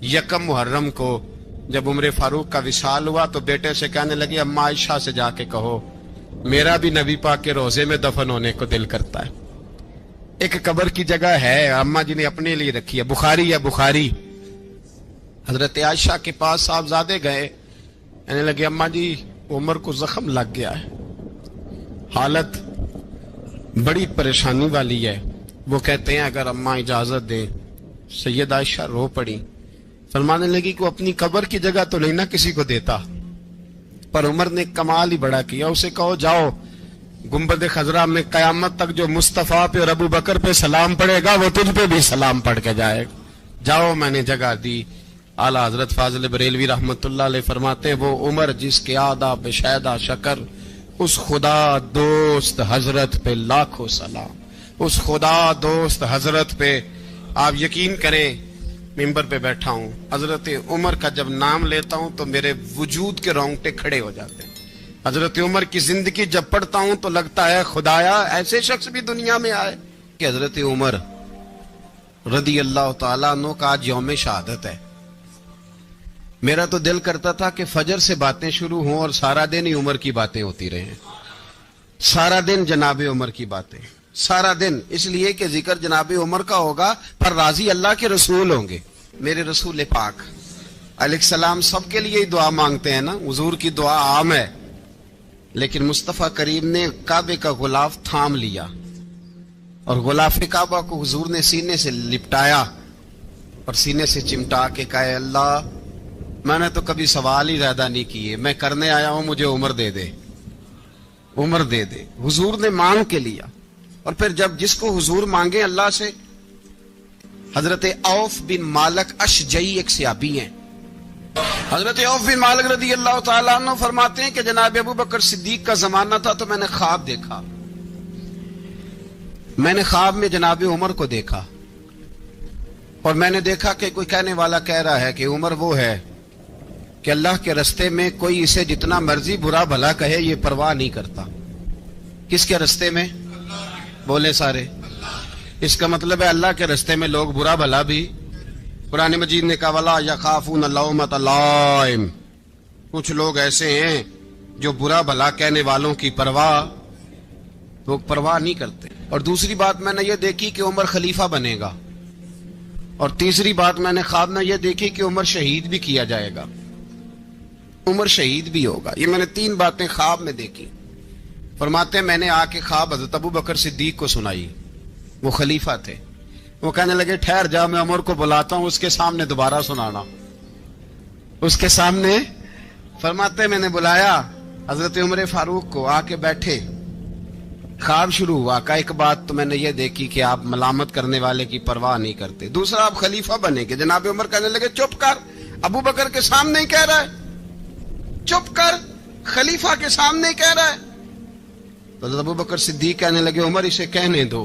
यकम मुहर्रम को जब उम्र फारूक का विसाल हुआ तो बेटे से कहने लगी, अम्मा आयशा से जाके कहो मेरा भी नबी पाक के रोजे में दफन होने को दिल करता है। एक कब्र की जगह है, अम्मा जी ने अपने लिए रखी है, बुखारी है बुखारी। हजरत आयशा के पास साहबजादे गए, कहने लगे अम्मा जी उमर को जख्म लग गया है, हालत बड़ी परेशानी वाली है। वो कहते हैं अगर अम्मा इजाजत दे। सैयद आयशा रो पड़ी, फरमाने लगी कि अपनी कब्र की जगह तो नहीं ना किसी को देता, पर उमर ने कमाल ही बड़ा किया। उसे कहो जाओ गुंबद खजरा में कयामत तक जो मुस्तफा पे और अबू बकर पे सलाम पड़ेगा वो तुझ पे भी सलाम पढ़ के जाएगा, जाओ मैंने जगह दी। आला हजरत फाजिल बरेलवी रहमतुल्लाह अलैह फरमाते हैं वो उमर जिसके आदा बेशैदा शकर, उस खुदा दोस्त हजरत पे लाखों सलाम, उस खुदा दोस्त हजरत पे। आप यकीन करें मिंबर पे बैठा हूं, हजरत उमर का जब नाम लेता हूं तो मेरे वजूद के रोंगटे खड़े हो जाते हैं। हजरत उमर की जिंदगी जब पढ़ता हूं तो लगता है खुदाया ऐसे शख्स भी दुनिया में आए। कि हजरत उमर रदी अल्लाह तआला अन्हु का आज यौम शहादत है। मेरा तो दिल करता था कि फजर से बातें शुरू हों और सारा दिन ही उमर की बातें होती रहें, सारा दिन जनाबे उमर की बातें, सारा दिन। इसलिए कि जिक्र जनाबे उमर का होगा पर राजी अल्लाह के रसूल होंगे। मेरे रसूल पाक अलैहिस्सलाम सबके लिए ही दुआ मांगते हैं ना, हुजूर की दुआ आम है, लेकिन मुस्तफा करीम ने काबे का गुलाफ थाम लिया और गुलाफ काबा को हुजूर ने सीने से लिपटाया और सीने से चिमटा के कहा अल्लाह मैंने तो कभी सवाल ही ज्यादा नहीं किए, मैं करने आया हूं, मुझे उम्र दे दे, उम्र दे दे। हुजूर ने मांग के लिया। और फिर जब जिसको हुजूर मांगे अल्लाह से, हजरत औफ बिन मालिक अशजई एक सहाबी हैं, हजरत औफ बिन मालिक रदी अल्लाह तआला अन्हु फरमाते हैं कि जनाब अबू बकर सिद्दीक का जमाना था तो मैंने ख्वाब देखा, मैंने ख्वाब में जनाब उमर को देखा और मैंने देखा कि कोई कहने वाला कह रहा है कि उमर वो है कि अल्लाह के रस्ते में कोई इसे जितना मर्जी बुरा भला कहे ये परवाह नहीं करता। किसके रस्ते में? बोले सारे। इसका मतलब है अल्लाह के रस्ते में लोग बुरा भला भी, कुरान मजीद ने कहा वला यखाफून लौमत लाइम, कुछ लोग ऐसे हैं जो बुरा भला कहने वालों की परवाह नहीं करते। और दूसरी बात मैंने ये देखी कि उमर खलीफा बनेगा, और तीसरी बात मैंने ख्वाब में ये देखी कि उमर शहीद भी किया जाएगा, उमर शहीद भी होगा। ये मैंने तीन बातें ख्वाब में देखी। फरमाते मैंने आके ख्वाब हज़रत अबू बकर सिद्दीक को सुनाई, वो खलीफा थे। वो कहने लगे ठहर जा, मैं उमर को बुलाता हूं, उसके सामने दोबारा सुनाना, उसके सामने। फरमाते मैंने बुलाया हजरत उमर फारूक को, आके बैठे, ख्वाब शुरू हुआ। का एक बात तो मैंने ये देखी कि आप मलामत करने वाले की परवाह नहीं करते, दूसरा आप खलीफा बनेंगे। जनाब उमर कहने लगे चुप कर, अबू बकर के सामने ही कह रहा है, चुप कर, खलीफा के सामने ही कह रहा है। तो अबू बकर सिद्दीक कहने लगे उमर इसे कहने दो,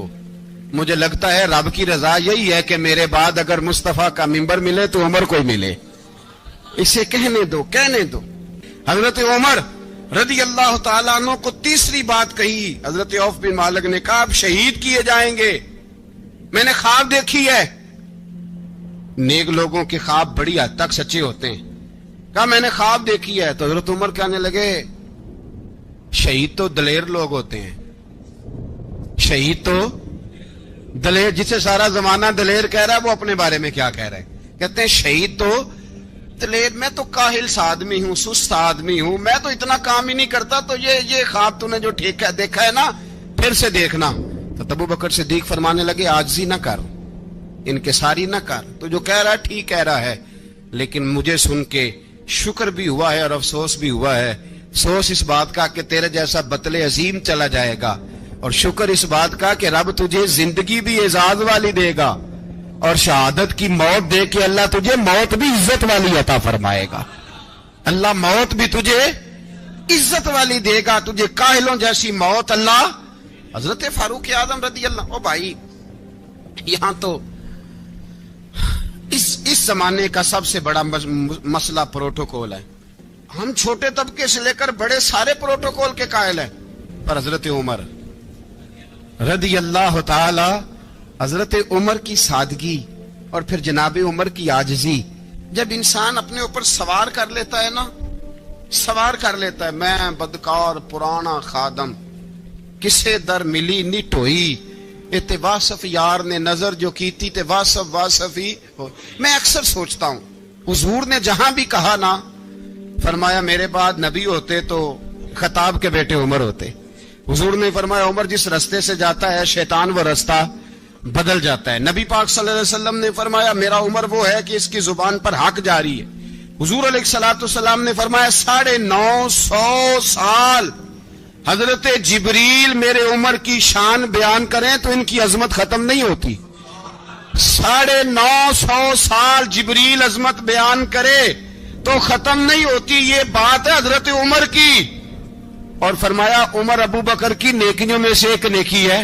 मुझे लगता है रब की रजा यही है कि मेरे बाद अगर मुस्तफा का मिंबर मिले तो उमर को ही मिले, इसे कहने दो, कहने दो। हजरत उमर रदी अल्लाह तआला अन्हु को तीसरी बात कही। हजरत औफ बिन मालिक ने कहा आप शहीद किए जाएंगे, मैंने ख्वाब देखी है। नेक लोगों के ख्वाब बड़ी हद तक सच्चे होते हैं। कहा मैंने ख्वाब देखी है। तो हजरत उमर कहने लगे शहीद तो दलेर लोग होते हैं, शहीद तो दलेर, जिसे सारा जमाना दलेर कह रहा है वो अपने बारे में क्या कह रहे हैं? कहते हैं शहीद तो दलेर, मैं तो काहिल सा आदमी हूं, सुस्त आदमी हूं, मैं तो इतना काम ही नहीं करता। तो ये ख्वाब तूने जो ठीक है देखा है ना, फिर से देखना। तो अबू बकर सिद्दीक फरमाने लगे आजिज़ी ना कर, इनकिसारी ना कर, तो जो कह रहा है ठीक कह रहा है, लेकिन मुझे सुन के शुक्र भी हुआ है और अफसोस भी हुआ है। अफसोस इस बात का कि तेरे जैसा बतले अजीम चला जाएगा, और शुक्र इस बात का कि रब तुझे जिंदगी भी एजाज वाली देगा, और शहादत की मौत दे के अल्लाह तुझे मौत भी इज्जत वाली अता फरमाएगा। अल्लाह मौत भी तुझे इज्जत वाली देगा, तुझे काहिलों जैसी मौत अल्लाह। हजरत फारूक आजम रदी अल्लाह, ओ भाई यहां तो इस जमाने का सबसे बड़ा मसला प्रोटोकॉल है। हम छोटे तबके से लेकर बड़े सारे प्रोटोकॉल के कायल हैं, पर हजरत उमर رضی اللہ تعالی حضرت عمر کی سادگی اور پھر جناب عمر کی عاجزی. جب انسان اپنے اوپر سوار کر لیتا ہے نا، سوار کر لیتا ہے، میں بدکار پرانا خادم، کسے در ملی نٹ ہوئی، تے واصف یار نے نظر جو کیتی تے واصف ہی ہو. میں اکثر سوچتا ہوں حضور نے جہاں بھی کہا نا، فرمایا میرے بعد نبی ہوتے تو خطاب کے بیٹے عمر ہوتے. حضور نے فرمایا عمر جس رستے سے جاتا ہے شیطان وہ رستہ بدل جاتا ہے. نبی پاک صلی اللہ علیہ وسلم نے فرمایا میرا عمر وہ ہے کہ اس کی زبان پر حق جاری ہے. حضور علیہ الصلوۃ والسلام نے فرمایا 950 سال حضرت جبریل میرے عمر کی شان بیان کریں تو ان کی عظمت ختم نہیں ہوتی. 950 سال جبریل عظمت بیان کرے تو ختم نہیں ہوتی. یہ بات ہے حضرت عمر کی. اور فرمایا عمر ابو بکر کی نیکیوں میں سے ایک نیکی ہے.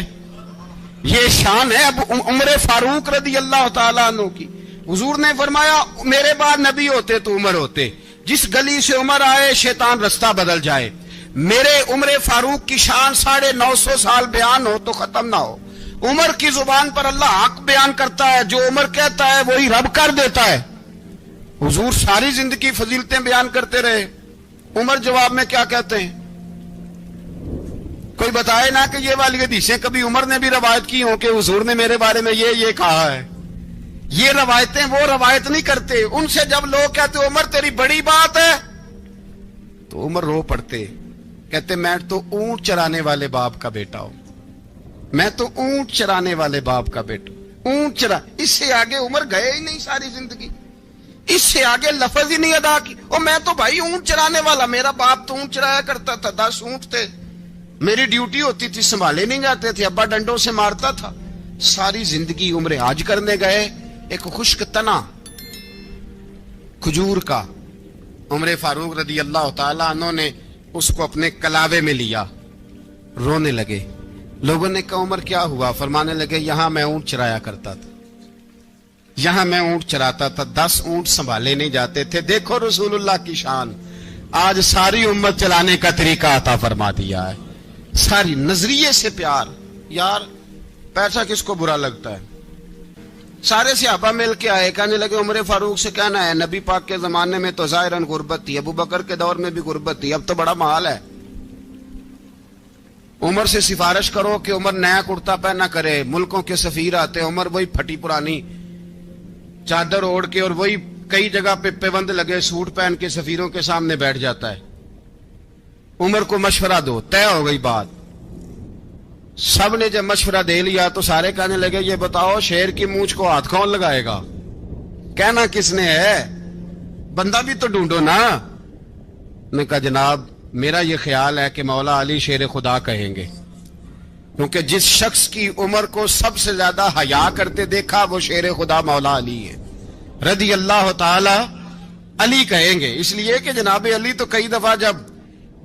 یہ شان ہے اب عمر فاروق رضی اللہ تعالیٰ عنہ کی. حضور نے فرمایا میرے بعد نبی ہوتے تو عمر ہوتے. جس گلی سے عمر آئے شیطان رستہ بدل جائے. میرے عمر فاروق کی شان 950 سال بیان ہو تو ختم نہ ہو. عمر کی زبان پر اللہ حق بیان کرتا ہے، جو عمر کہتا ہے وہی رب کر دیتا ہے. حضور ساری زندگی فضیلتیں بیان کرتے رہے، عمر جواب میں کیا کہتے ہیں؟ کوئی بتائے نا کہ یہ والی حدیثیں کبھی عمر نے بھی روایت کی ہوں کہ حضور نے میرے بارے میں یہ کہا ہے. یہ روایتیں وہ روایت نہیں کرتے. ان سے جب لوگ کہتے عمر تیری بڑی بات ہے تو عمر رو پڑتے، کہتے میں تو اونٹ چرانے والے باپ کا بیٹا ہوں، میں تو اونٹ چرانے والے باپ کا بیٹا. اونٹ چرا، اس سے آگے عمر گئے ہی نہیں ساری زندگی، اس سے آگے لفظ ہی نہیں ادا کی. اور میں تو بھائی اونٹ چرانے والا، میرا باپ تو اونٹ چرایا کرتا تھا، 10 اونٹ تھے، میری ڈیوٹی ہوتی تھی، سنبھالے نہیں جاتے تھے، ابا ڈنڈوں سے مارتا تھا. ساری زندگی عمر حج کرنے گئے، ایک خشک تنا کھجور کا عمر فاروق رضی اللہ تعالیٰ عنہ نے اس کو اپنے کلاوے میں لیا، رونے لگے. لوگوں نے کہا عمر کیا ہوا؟ فرمانے لگے یہاں میں اونٹ چرایا کرتا تھا، یہاں میں اونٹ چراتا تھا، 10 اونٹ سنبھالے نہیں جاتے تھے. دیکھو رسول اللہ کی شان، آج ساری امت چلانے کا طریقہ عطا فرما دیا ہے. ساری نظریے سے پیار. یار پیسہ کس کو برا لگتا ہے؟ سارے صحابہ مل کے آئے، کہنے لگے عمر فاروق سے کہنا ہے نبی پاک کے زمانے میں تو ظاہراً غربت تھی، ابو بکر کے دور میں بھی غربت تھی، اب تو بڑا محال ہے. عمر سے سفارش کرو کہ عمر نیا کرتا پہنا کرے. ملکوں کے سفیر آتے، عمر وہی پھٹی پرانی چادر اوڑھ کے اور وہی کئی جگہ پہ پیوند لگے سوٹ پہن کے سفیروں کے سامنے بیٹھ جاتا ہے. عمر کو مشورہ دو، طے ہو گئی بات. سب نے جب مشورہ دے لیا تو سارے کہنے لگے یہ بتاؤ شیر کی مونچھ کو ہاتھ کون لگائے گا؟ کہنا کس نے ہے؟ بندہ بھی تو ڈھونڈو نا. نے کہا جناب میرا یہ خیال ہے کہ مولا علی شیر خدا کہیں گے، کیونکہ جس شخص کی عمر کو سب سے زیادہ حیا کرتے دیکھا وہ شیر خدا مولا علی ہے رضی اللہ تعالی. علی کہیں گے اس لیے کہ جناب علی تو کئی دفعہ جب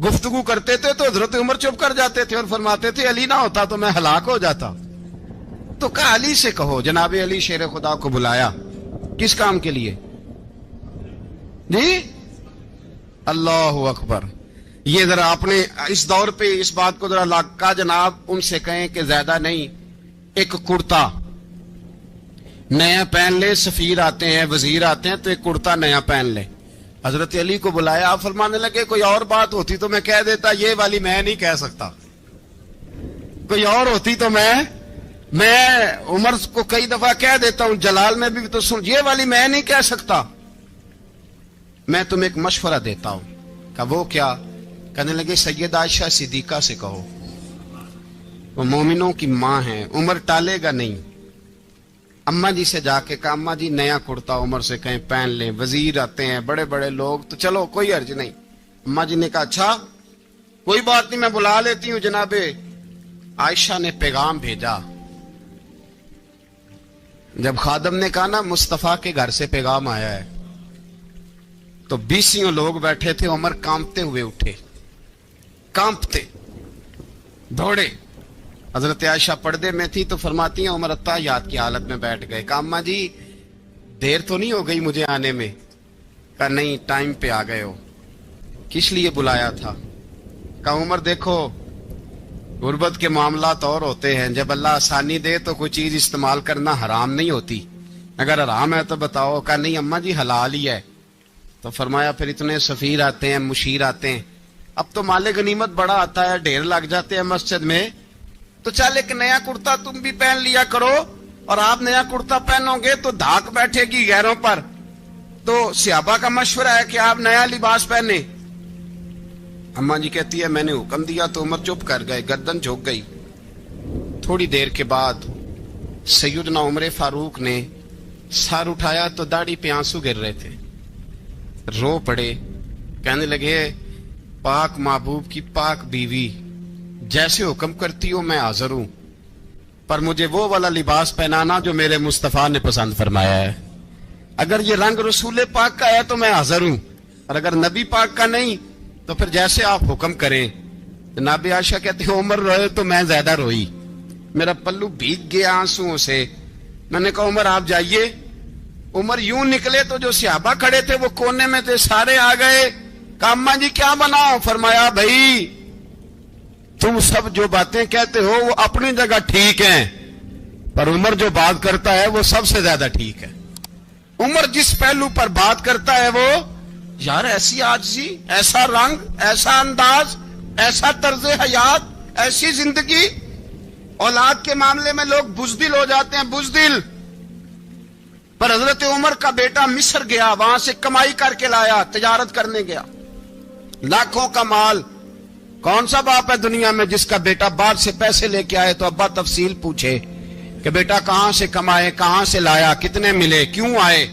گفتگو کرتے تھے تو حضرت عمر چپ کر جاتے تھے اور فرماتے تھے علی نہ ہوتا تو میں ہلاک ہو جاتا. تو کہا علی سے کہو. جناب علی شیر خدا کو بلایا، کس کام کے لیے؟ جی اللہ اکبر. یہ ذرا اپنے اس دور پہ اس بات کو ذرا لاکا جناب ان سے کہیں کہ زیادہ نہیں، ایک کرتا نیا پہن لے. سفیر آتے ہیں، وزیر آتے ہیں تو ایک کرتا نیا پہن لے. حضرت علی کو بلایا، آپ فرمانے لگے کوئی اور بات ہوتی تو میں کہہ دیتا، یہ والی میں نہیں کہہ سکتا. کوئی اور ہوتی تو میں عمر کو کئی دفعہ کہہ دیتا ہوں، جلال میں بھی تو سن، یہ والی میں نہیں کہہ سکتا. میں تمہیں ایک مشورہ دیتا ہوں. کہا وہ کیا؟ کہنے لگے سیدہ عائشہ صدیقہ سے کہو، وہ مومنوں کی ماں ہیں، عمر ٹالے گا نہیں. اماں جی سے جا کے کہا اماں جی نیا کرتا عمر سے کہیں پہن لیں. وزیر آتے ہیں، بڑے بڑے لوگ، تو چلو کوئی حرج نہیں. اماں جی نے کہا اچھا کوئی بات نہیں میں بلا لیتی ہوں. جناب عائشہ نے پیغام بھیجا. جب خادم نے کہا نا مصطفیٰ کے گھر سے پیغام آیا ہے تو 20 لوگ بیٹھے تھے. عمر کانپتے ہوئے اٹھے، کانپتے دوڑے. حضرت عائشہ پردے میں تھی تو فرماتی ہیں عمر اتحیات کی حالت میں بیٹھ گئے. کہا اماں جی دیر تو نہیں ہو گئی مجھے آنے میں؟ کہا نہیں ٹائم پہ آ گئے ہو. کس لیے بلایا تھا؟ کہا عمر دیکھو غربت کے معاملات اور ہوتے ہیں، جب اللہ آسانی دے تو کوئی چیز استعمال کرنا حرام نہیں ہوتی، اگر حرام ہے تو بتاؤ، کہا نہیں اماں جی حلال ہی ہے۔ تو فرمایا پھر اتنے سفیر آتے ہیں، مشیر آتے ہیں، اب تو مال غنیمت بڑا آتا ہے، ڈھیر لگ جاتے ہیں مسجد میں، تو چل ایک نیا کرتا تم بھی پہن لیا کرو، اور آپ نیا کرتا پہنو گے تو دھاک بیٹھے گی غیروں پر، تو صحابہ کا مشورہ ہے کہ آپ نیا لباس پہنے۔ اماں جی کہتی ہے میں نے حکم دیا تو عمر چپ کر گئے، گردن جھک گئی۔ تھوڑی دیر کے بعد سیدنا عمر فاروق نے سر اٹھایا تو داڑھی پہ آنسو گر رہے تھے، رو پڑے، کہنے لگے پاک محبوب کی پاک بیوی، جیسے حکم کرتی ہو میں حاضر ہوں، پر مجھے وہ والا لباس پہنانا جو میرے مصطفیٰ نے پسند فرمایا ہے، اگر یہ رنگ رسول پاک کا ہے تو میں حاضر ہوں، اور اگر نبی پاک کا نہیں تو پھر جیسے آپ حکم کریں۔ جناب عائشہ کہتے ہیں عمر روئے تو میں زیادہ روئی، میرا پلو بھیگ گیا آنسوؤں سے۔ میں نے کہا عمر آپ جائیے۔ عمر یوں نکلے تو جو صحابہ کھڑے تھے وہ کونے میں تھے، سارے آ گئے، کہا اماں جی کیا بناؤ؟ فرمایا بھائی تم سب جو باتیں کہتے ہو وہ اپنی جگہ ٹھیک ہیں، پر عمر جو بات کرتا ہے وہ سب سے زیادہ ٹھیک ہے۔ عمر جس پہلو پر بات کرتا ہے وہ، یار ایسی عاجزی، ایسا رنگ، ایسا انداز، ایسا طرز حیات، ایسی زندگی۔ اولاد کے معاملے میں لوگ بزدل ہو جاتے ہیں، بزدل، پر حضرت عمر کا بیٹا مصر گیا، وہاں سے کمائی کر کے لایا، تجارت کرنے گیا، لاکھوں کا مال۔ کون سا باپ ہے دنیا میں جس کا بیٹا باہر سے پیسے لے کے آئے تو ابا تفصیل پوچھے کہ بیٹا کہاں سے کمائے، کہاں سے لایا، کتنے ملے، کیوں آئے؟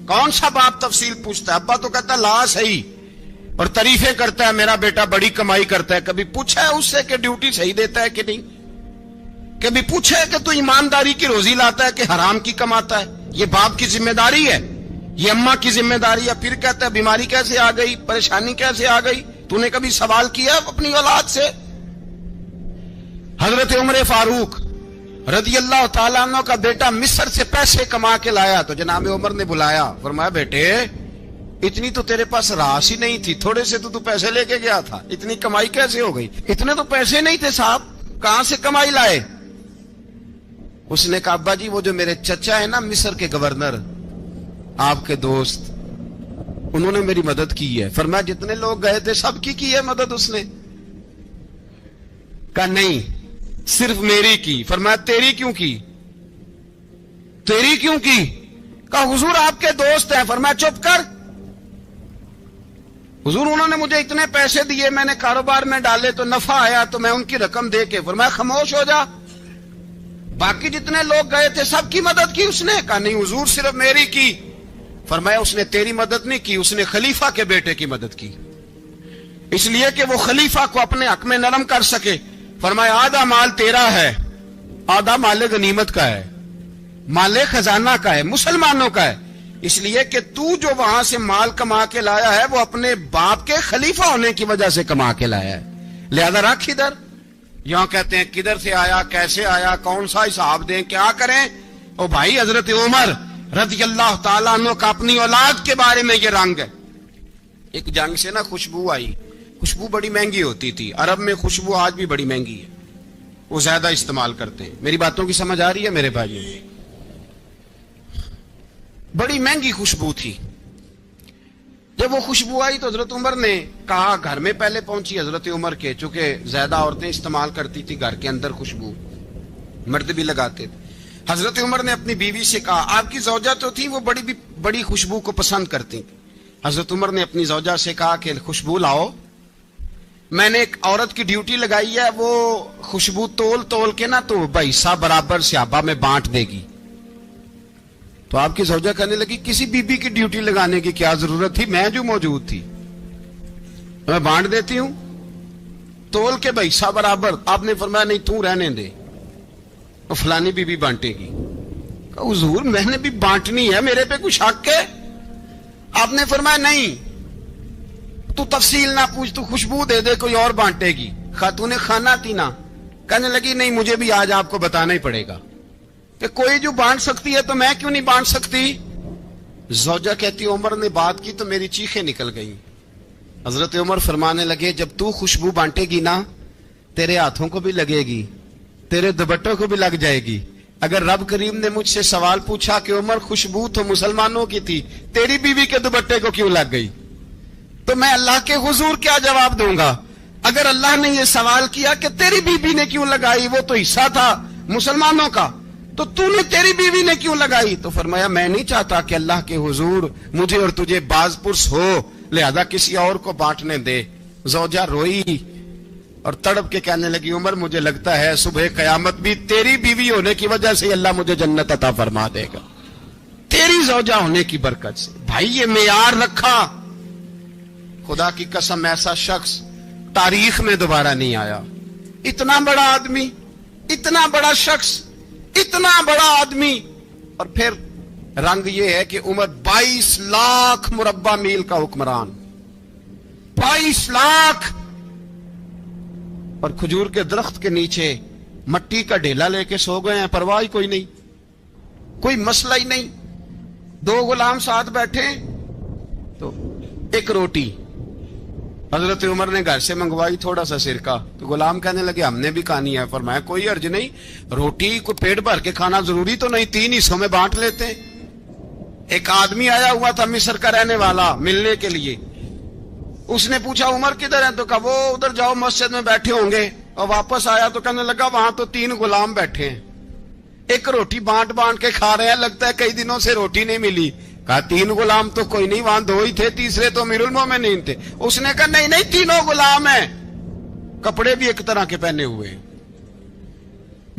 کون سا باپ تفصیل پوچھتا ہے؟ ابا تو کہتا ہے لا صحیح، اور تعریفیں کرتا ہے میرا بیٹا بڑی کمائی کرتا ہے۔ کبھی پوچھا ہے اس سے کہ ڈیوٹی صحیح دیتا ہے کہ نہیں؟ کبھی پوچھا ہے کہ تو ایمانداری کی روزی لاتا ہے کہ حرام کی کماتا ہے؟ یہ باپ کی ذمہ داری ہے، یہ اماں کی ذمہ داری ہے۔ پھر کہتا ہے بیماری کیسے آ گئی، پریشانی کیسے آ گئی؟ تو نے کبھی سوال کیا اپنی اولاد سے؟ حضرت عمر فاروق رضی اللہ تعالیٰ عنہ کا بیٹا مصر سے پیسے کما کے لایا تو جناب عمر نے بلایا، فرمایا بیٹے اتنی تو تیرے پاس راس ہی نہیں تھی، تھوڑے سے تو پیسے لے کے گیا تھا، اتنی کمائی کیسے ہو گئی؟ اتنے تو پیسے نہیں تھے صاحب، کہاں سے کمائی لائے؟ اس نے کہا ابا جی وہ جو میرے چچا ہے نا مصر کے گورنر، آپ کے دوست، انہوں نے میری مدد کی ہے۔ فرمایا جتنے لوگ گئے تھے سب کی ہے مدد اس نے؟ کہا نہیں صرف میری کی۔ فرمایا تیری کیوں کی؟ تیری کیوں کی؟ کہا حضور آپ کے دوست ہیں۔ فرمایا چپ کر، حضور انہوں نے مجھے اتنے پیسے دیے، میں نے کاروبار میں ڈالے تو نفع آیا تو میں ان کی رقم دے کے۔ فرمایا خاموش ہو جا، باقی جتنے لوگ گئے تھے سب کی مدد کی اس نے؟ کہا نہیں حضور صرف میری کی۔ فرمایا اس نے تیری مدد نہیں کی، اس نے خلیفہ کے بیٹے کی مدد کی، اس لیے کہ وہ خلیفہ کو اپنے حق میں نرم کر سکے۔ فرمایا آدھا مال تیرا ہے، آدھا مال غنیمت کا ہے، مال خزانہ کا ہے، مسلمانوں کا ہے، اس لیے کہ تو جو وہاں سے مال کما کے لایا ہے وہ اپنے باپ کے خلیفہ ہونے کی وجہ سے کما کے لایا ہے، لہذا رکھ ادھر۔ یہاں کہتے ہیں کدھر سے آیا، کیسے آیا، کون سا حساب دیں، کیا کریں؟ او بھائی حضرت عمر رضی اللہ تعالیٰ عنہ کا اپنی اولاد کے بارے میں یہ رنگ ہے۔ ایک جنگ سے نا خوشبو آئی، خوشبو بڑی مہنگی ہوتی تھی، عرب میں خوشبو آج بھی بڑی مہنگی ہے، وہ زیادہ استعمال کرتے ہیں۔ میری باتوں کی سمجھ آ رہی ہے میرے بھائیوں؟ بڑی مہنگی خوشبو تھی۔ جب وہ خوشبو آئی تو حضرت عمر نے کہا، گھر میں پہلے پہنچی حضرت عمر کے، چونکہ زیادہ عورتیں استعمال کرتی تھی گھر کے اندر خوشبو، مرد بھی لگاتے تھے۔ حضرت عمر نے اپنی بیوی سے کہا، آپ کی زوجہ تو تھی وہ بڑی خوشبو کو پسند کرتی تھی۔ حضرت عمر نے اپنی زوجہ سے کہا کہ خوشبو لاؤ، میں نے ایک عورت کی ڈیوٹی لگائی ہے، وہ خوشبو تول تول کے نا تو حصہ برابر صحابہ میں بانٹ دے گی۔ تو آپ کی زوجہ کہنے لگی کسی بی بی کی ڈیوٹی لگانے کی کیا ضرورت تھی، میں جو موجود تھی میں بانٹ دیتی ہوں تول کے حصہ برابر۔ آپ نے فرمایا نہیں تو رہنے دے، وہ فلانی بی بی بانٹے گی۔ کہا حضور میں نے بھی بانٹنی ہے، میرے پہ کچھ حق ہے؟ آپ نے فرمایا نہیں، تو تفصیل نہ پوچھ، تو خوشبو دے دے، کوئی اور بانٹے گی۔ خاتون خانہ تھی نا، کہنے لگی نہیں مجھے بھی آج آپ کو بتانا ہی پڑے گا کہ کوئی جو بانٹ سکتی ہے تو میں کیوں نہیں بانٹ سکتی؟ زوجہ کہتی عمر نے بات کی تو میری چیخیں نکل گئیں۔ حضرت عمر فرمانے لگے جب تو خوشبو بانٹے گی نا तेरे हाथों को भी लगेगी, तेरे दुपट्टों को भी लग जाएगी। अगर रब करीम ने मुझसे सवाल पूछा कि उमर खुशबू तो मुसलमानों की थी, तेरी बीवी के दुपट्टे को क्यों लग गई, तो मैं अल्लाह के हुजूर क्या जवाब दूंगा? अगर अल्लाह ने यह सवाल किया कि तेरी बीवी ने क्यों लगाई, वो तो हिस्सा था मुसलमानों का, तो तूने तेरी बीवी ने क्यों लगाई? तो फरमाया मैं नहीं चाहता कि अल्लाह के हुजूर मुझे और तुझे बाजपुरस हो, लिहाजा किसी और को बांटने दे। ज़ौजा रोई और तड़प के कहने लगी, उमर मुझे लगता है सुबह कयामत भी तेरी बीवी होने की वजह से अल्लाह मुझे जन्नत अता फरमा देगा, तेरी ज़ौजा होने की बरकत से। भाई ये मेयार रखा, खुदा की कसम ऐसा शख्स तारीख में दोबारा नहीं आया। इतना बड़ा आदमी, इतना बड़ा शख्स, इतना बड़ा आदमी, और फिर रंग ये है कि उमर 22 लाख मुरब्बा मील का हुक्मरान, 22 लाख, और खजूर के दरख्त के नीचे मट्टी का ढेला लेके सो गए हैं, परवाह ही कोई नहीं, कोई मसला ही नहीं। 2 गुलाम साथ बैठे तो एक रोटी हजरत उमर ने घर से मंगवाई, थोड़ा सा सिरका, तो गुलाम कहने लगे हमने भी खानी है। फरमाया कोई अर्ज नहीं, रोटी को पेट भर के खाना जरूरी तो नहीं, 3 हिस्सों में बांट लेते हैं। एक आदमी आया हुआ था मिस्र का रहने वाला, मिलने के लिए। उसने पूछा उमर किधर है, तो कहा वो उधर जाओ मस्जिद में बैठे होंगे। और वापस आया तो कहने लगा वहां तो 3 गुलाम बैठे हैं, एक रोटी बांट बांट के खा रहे हैं, लगता है कई दिनों से रोटी नहीं मिली। कहा 3 गुलाम तो कोई नहीं, वहां 2 ही थे, तीसरे तो अमीरुल मोमिनीन थे। उसने कहा नहीं नहीं, 3 गुलाम हैं, कपड़े भी एक तरह के पहने हुए,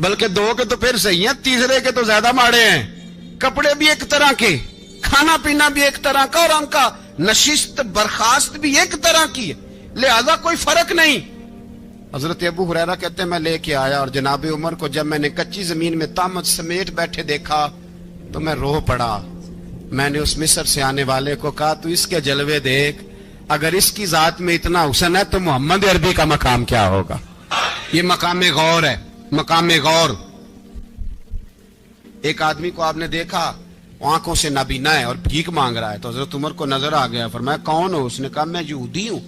बल्कि 2 के तो फिर सही हैं, तीसरे के तो ज्यादा माड़े हैं। कपड़े भी एक तरह के, खाना पीना भी एक तरह का, और उनका नशिस्त बर्खास्त भी एक तरह की है, लिहाजा कोई फर्क नहीं। हजरत अबू हुरैरा कहते हैं मैं लेके आया, और जनाब उमर को जब मैंने कच्ची जमीन में तामत समेट बैठे देखा तो मैं रो पड़ा। मैंने उस मिस्र से आने वाले को कहा तू इसके जलवे देख, अगर इसकी जात में इतना हुस्न है तो मोहम्मद अरबी का मकाम क्या होगा। ये मकाम गौर है, मकाम गौर। एक आदमी को आपने देखा आंखों से नाबीना है और भीख मांग रहा है, तो हजरत उमर को नजर आ गया। फरमाया कौन हो? उसने कहा मैं यहूदी हूं।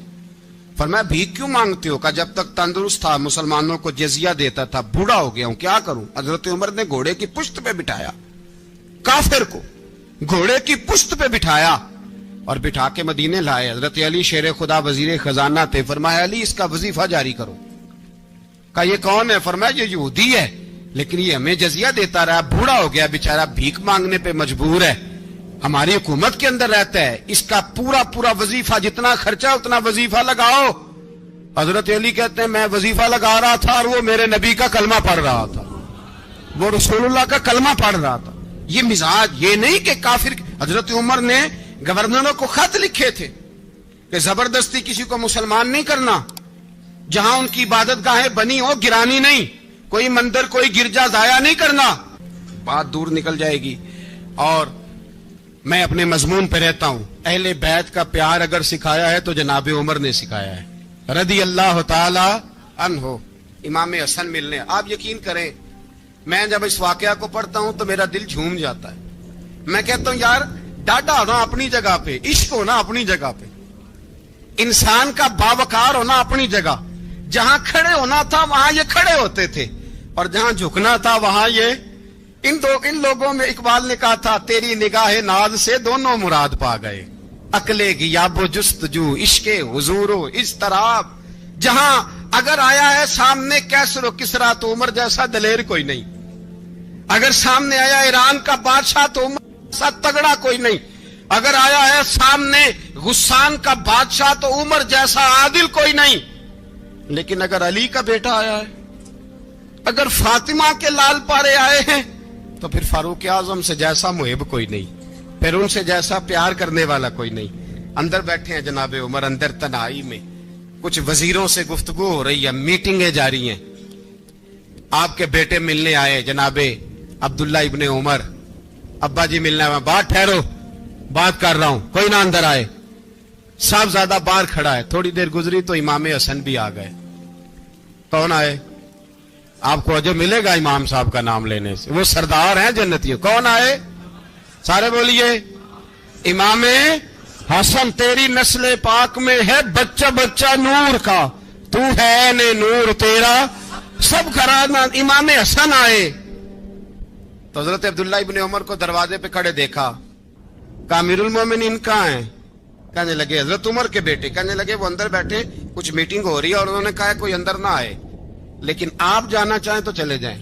फरमाया भीख क्यों मांगते हो? कहा जब तक तंदुरुस्त था मुसलमानों को जजिया देता था, बूढ़ा हो गया हूं क्या करूं। हजरत उमर ने घोड़े की पुश्त पे बिठाया, काफिर को घोड़े की पुश्त पे बिठाया और बिठा के मदीने लाए। हजरत अली शेर खुदा वजीर खजाना थे। फरमाया अली इसका वजीफा जारी करो। कहा ये कौन है? फरमाया ये यहूदी है, लेकिन ये हमें जजिया देता रहा, बूढ़ा हो गया बेचारा, भीख मांगने पे मजबूर है, हमारी हुकूमत के अंदर रहता है, इसका पूरा पूरा वजीफा जितना खर्चा उतना वजीफा लगाओ। हजरत अली कहते हैं मैं वजीफा लगा रहा था और वो मेरे नबी का कलमा पढ़ रहा था, वो रसूलुल्लाह का कलमा पढ़ रहा था। ये मिजाज, ये नहीं कि काफिर। हजरत उमर ने गवर्नरों को खत लिखे थे कि जबरदस्ती किसी को मुसलमान नहीं करना, जहां उनकी इबादत गाहें बनी हो गिरानी नहीं, कोई मंदिर कोई गिरजा जाया नहीं करना, बात दूर निकल जाएगी। और मैं अपने मजमून पे रहता हूं, अहले बैत का प्यार अगर सिखाया है तो जनाब उमर ने सिखाया है, रदी अल्लाह ताला अन्हो। इमाम हसन मिलने, आप यकीन करें मैं जब इस वाकया को पढ़ता हूं तो मेरा दिल झूम जाता है। मैं कहता हूं यार डाटा होना अपनी जगह पे, इश्क होना अपनी जगह पे, इंसान का बावकार होना अपनी जगह, जहां खड़े होना था वहां ये खड़े होते थे, और जहां झुकना था वहां ये इन लोगों में इकबाल ने कहा था तेरी निगाह नाज से दोनों मुराद पा गए, अकले गियाबो जुस्तजू इश्के हुजूरो इस तरह। जहां अगर आया है सामने कैसरो किसरा तो उमर जैसा दलेर कोई नहीं, अगर सामने आया ईरान का बादशाह तो उमर जैसा तगड़ा कोई नहीं, अगर आया है सामने गुस्सान का बादशाह तो उमर जैसा आदिल कोई नहीं। लेकिन अगर अली का बेटा आया है, अगर फातिमा के लाल पारे आए हैं, तो फिर फारूक आजम से जैसा मुहिब कोई नहीं, फिर उनसे जैसा प्यार करने वाला कोई नहीं। अंदर बैठे हैं जनाब उमर, अंदर तन्हाई में कुछ वजीरों से गुफ्तगू हो रही है, मीटिंगें जारी हैं। आपके बेटे मिलने आए जनाबे अब्दुल्ला इब्ने उमर, अब्बा जी मिलने आए, बात ठहरो बात कर रहा हूं, कोई ना अंदर आए। साहबजादा बाहर खड़ा है, थोड़ी देर गुजरी तो इमाम हसन भी आ गए। कौन आए? आपको अजर मिलेगा इमाम साहब का नाम लेने से, वो सरदार हैं जन्नतियों। कौन आए? सारे बोलिए इमाम हसन, तेरी नस्ल पाक में है बच्चा बच्चा नूर का, तू है ने नूर तेरा सब घराना। इमाम हसन आए तो हजरत अब्दुल्ला इब्ने उमर को दरवाजे पे खड़े देखा, कहा अमीरुल मोमिनीन कहाँ हैं? कहने लगे हजरत उमर के बेटे। कहने लगे वो अंदर बैठे, कुछ मीटिंग हो रही है और उन्होंने कहा कोई अंदर ना आए, लेकिन आप जाना चाहें तो चले जाएं,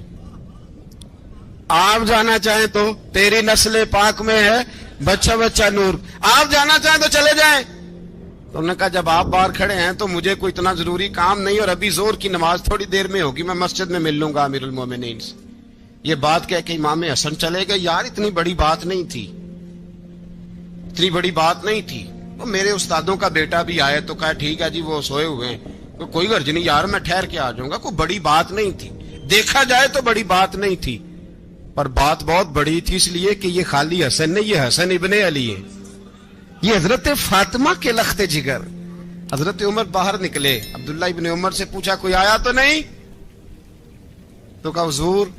आप जाना चाहें तो, तेरी नस्ल पाक में है बच्चा बच्चा नूर, आप जाना चाहें तो चले जाएं। तो उन्होंने कहा जब आप बाहर खड़े हैं तो मुझे कोई इतना जरूरी काम नहीं, और अभी जोर की नमाज थोड़ी देर में होगी, मैं मस्जिद में मिल लूंगा अमीरुल मोमिनीन से। ये बात कह के इमाम हसन चले गए। यार इतनी बड़ी बात नहीं थी, इतनी बड़ी बात नहीं थी। तो मेरे उस्तादों का बेटा भी आए तो कहा ठीक है जी वो सोए हुए हैं, तो कोई गर्ज नहीं यार, मैं ठहर के आ जाऊंगा, कोई बड़ी बात नहीं थी। देखा जाए तो बड़ी बात नहीं थी, पर बात बहुत बड़ी थी, इसलिए कि ये खाली हसन नहीं, ये हसन इब्ने अली है, ये हजरत फातिमा के लख्ते जिगर। हजरत उमर बाहर निकले, अब्दुल्ला इब्ने उमर से पूछा कोई आया तो नहीं? तो कहा हुजूर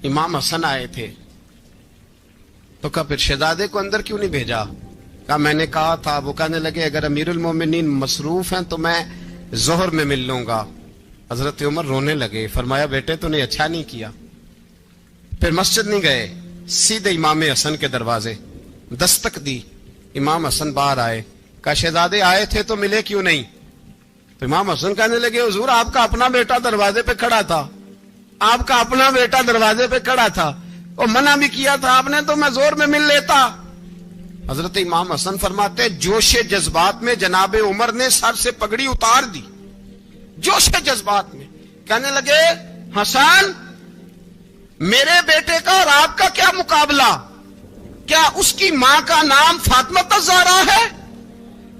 इमाम हसन आए थे। तो कहा फिर शहजादे को अंदर क्यों नहीं भेजा? कहा मैंने कहा था। वो कहने लगे अगर अमीरुल मोमिनीन मसरूफ हैं तो मैं जोहर में मिल लूंगा। हजरत उमर रोने लगे, फरमाया बेटे तूने अच्छा नहीं किया। फिर मस्जिद नहीं गए, सीधे इमाम हसन के दरवाजे दस्तक दी। इमाम हसन बाहर आए, कहा शहजादे आए थे तो मिले क्यों नहीं? तो इमाम हसन कहने लगे हुजूर आपका अपना बेटा दरवाजे पे खड़ा था, आपका अपना बेटा दरवाजे पे खड़ा था, और मना भी किया था आपने, तो मैं जोर में मिल लेता। हजरत इमाम हसन फरमाते जोशे जज्बात में जनाबे उमर ने सर से पगड़ी उतार दी, जोशे जज्बात में। कहने लगे हसन मेरे बेटे का और आपका क्या मुकाबला? क्या उसकी मां का नाम फातिमा ज़हरा है?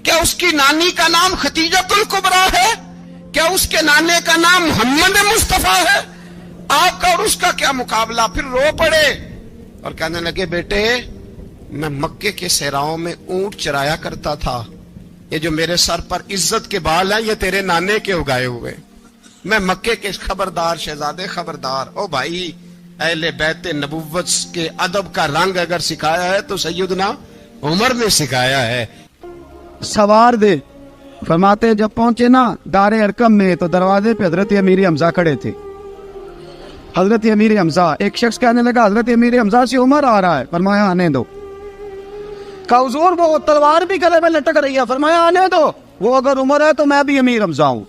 क्या उसकी नानी का नाम खतीजतुल कुबरा है? क्या उसके नाने का नाम मोहम्मद मुस्तफा है? आपका और उसका क्या मुकाबला? फिर रो पड़े और कहने लगे बेटे मैं मक्के के सहराओं में ऊंट चराया करता था, ये जो मेरे सर पर इज्जत के बाल हैं ये तेरे नाने के उगाए हुए, मैं मक्के के खबरदार शहजादे खबरदार। ओ भाई अहले बैत नबुव्वत के अदब का रंग अगर सिखाया है तो सैयदना उमर ने सिखाया है। सवार दे। फरमाते जब पहुंचे ना दारे अरकम में तो दरवाजे पे हजरत अमीर हमजा खड़े थे। हजरत अमीर हमजा, एक शख्स कहने लगा हजरत अमीर हमजा से उमर आ रहा है। फरमाया आने दो। कहा हुजूर वो तलवार भी गले में लटक रही है। फरमाया आने दो, वो अगर उमर है तो मैं भी अमीर हमजा हूं,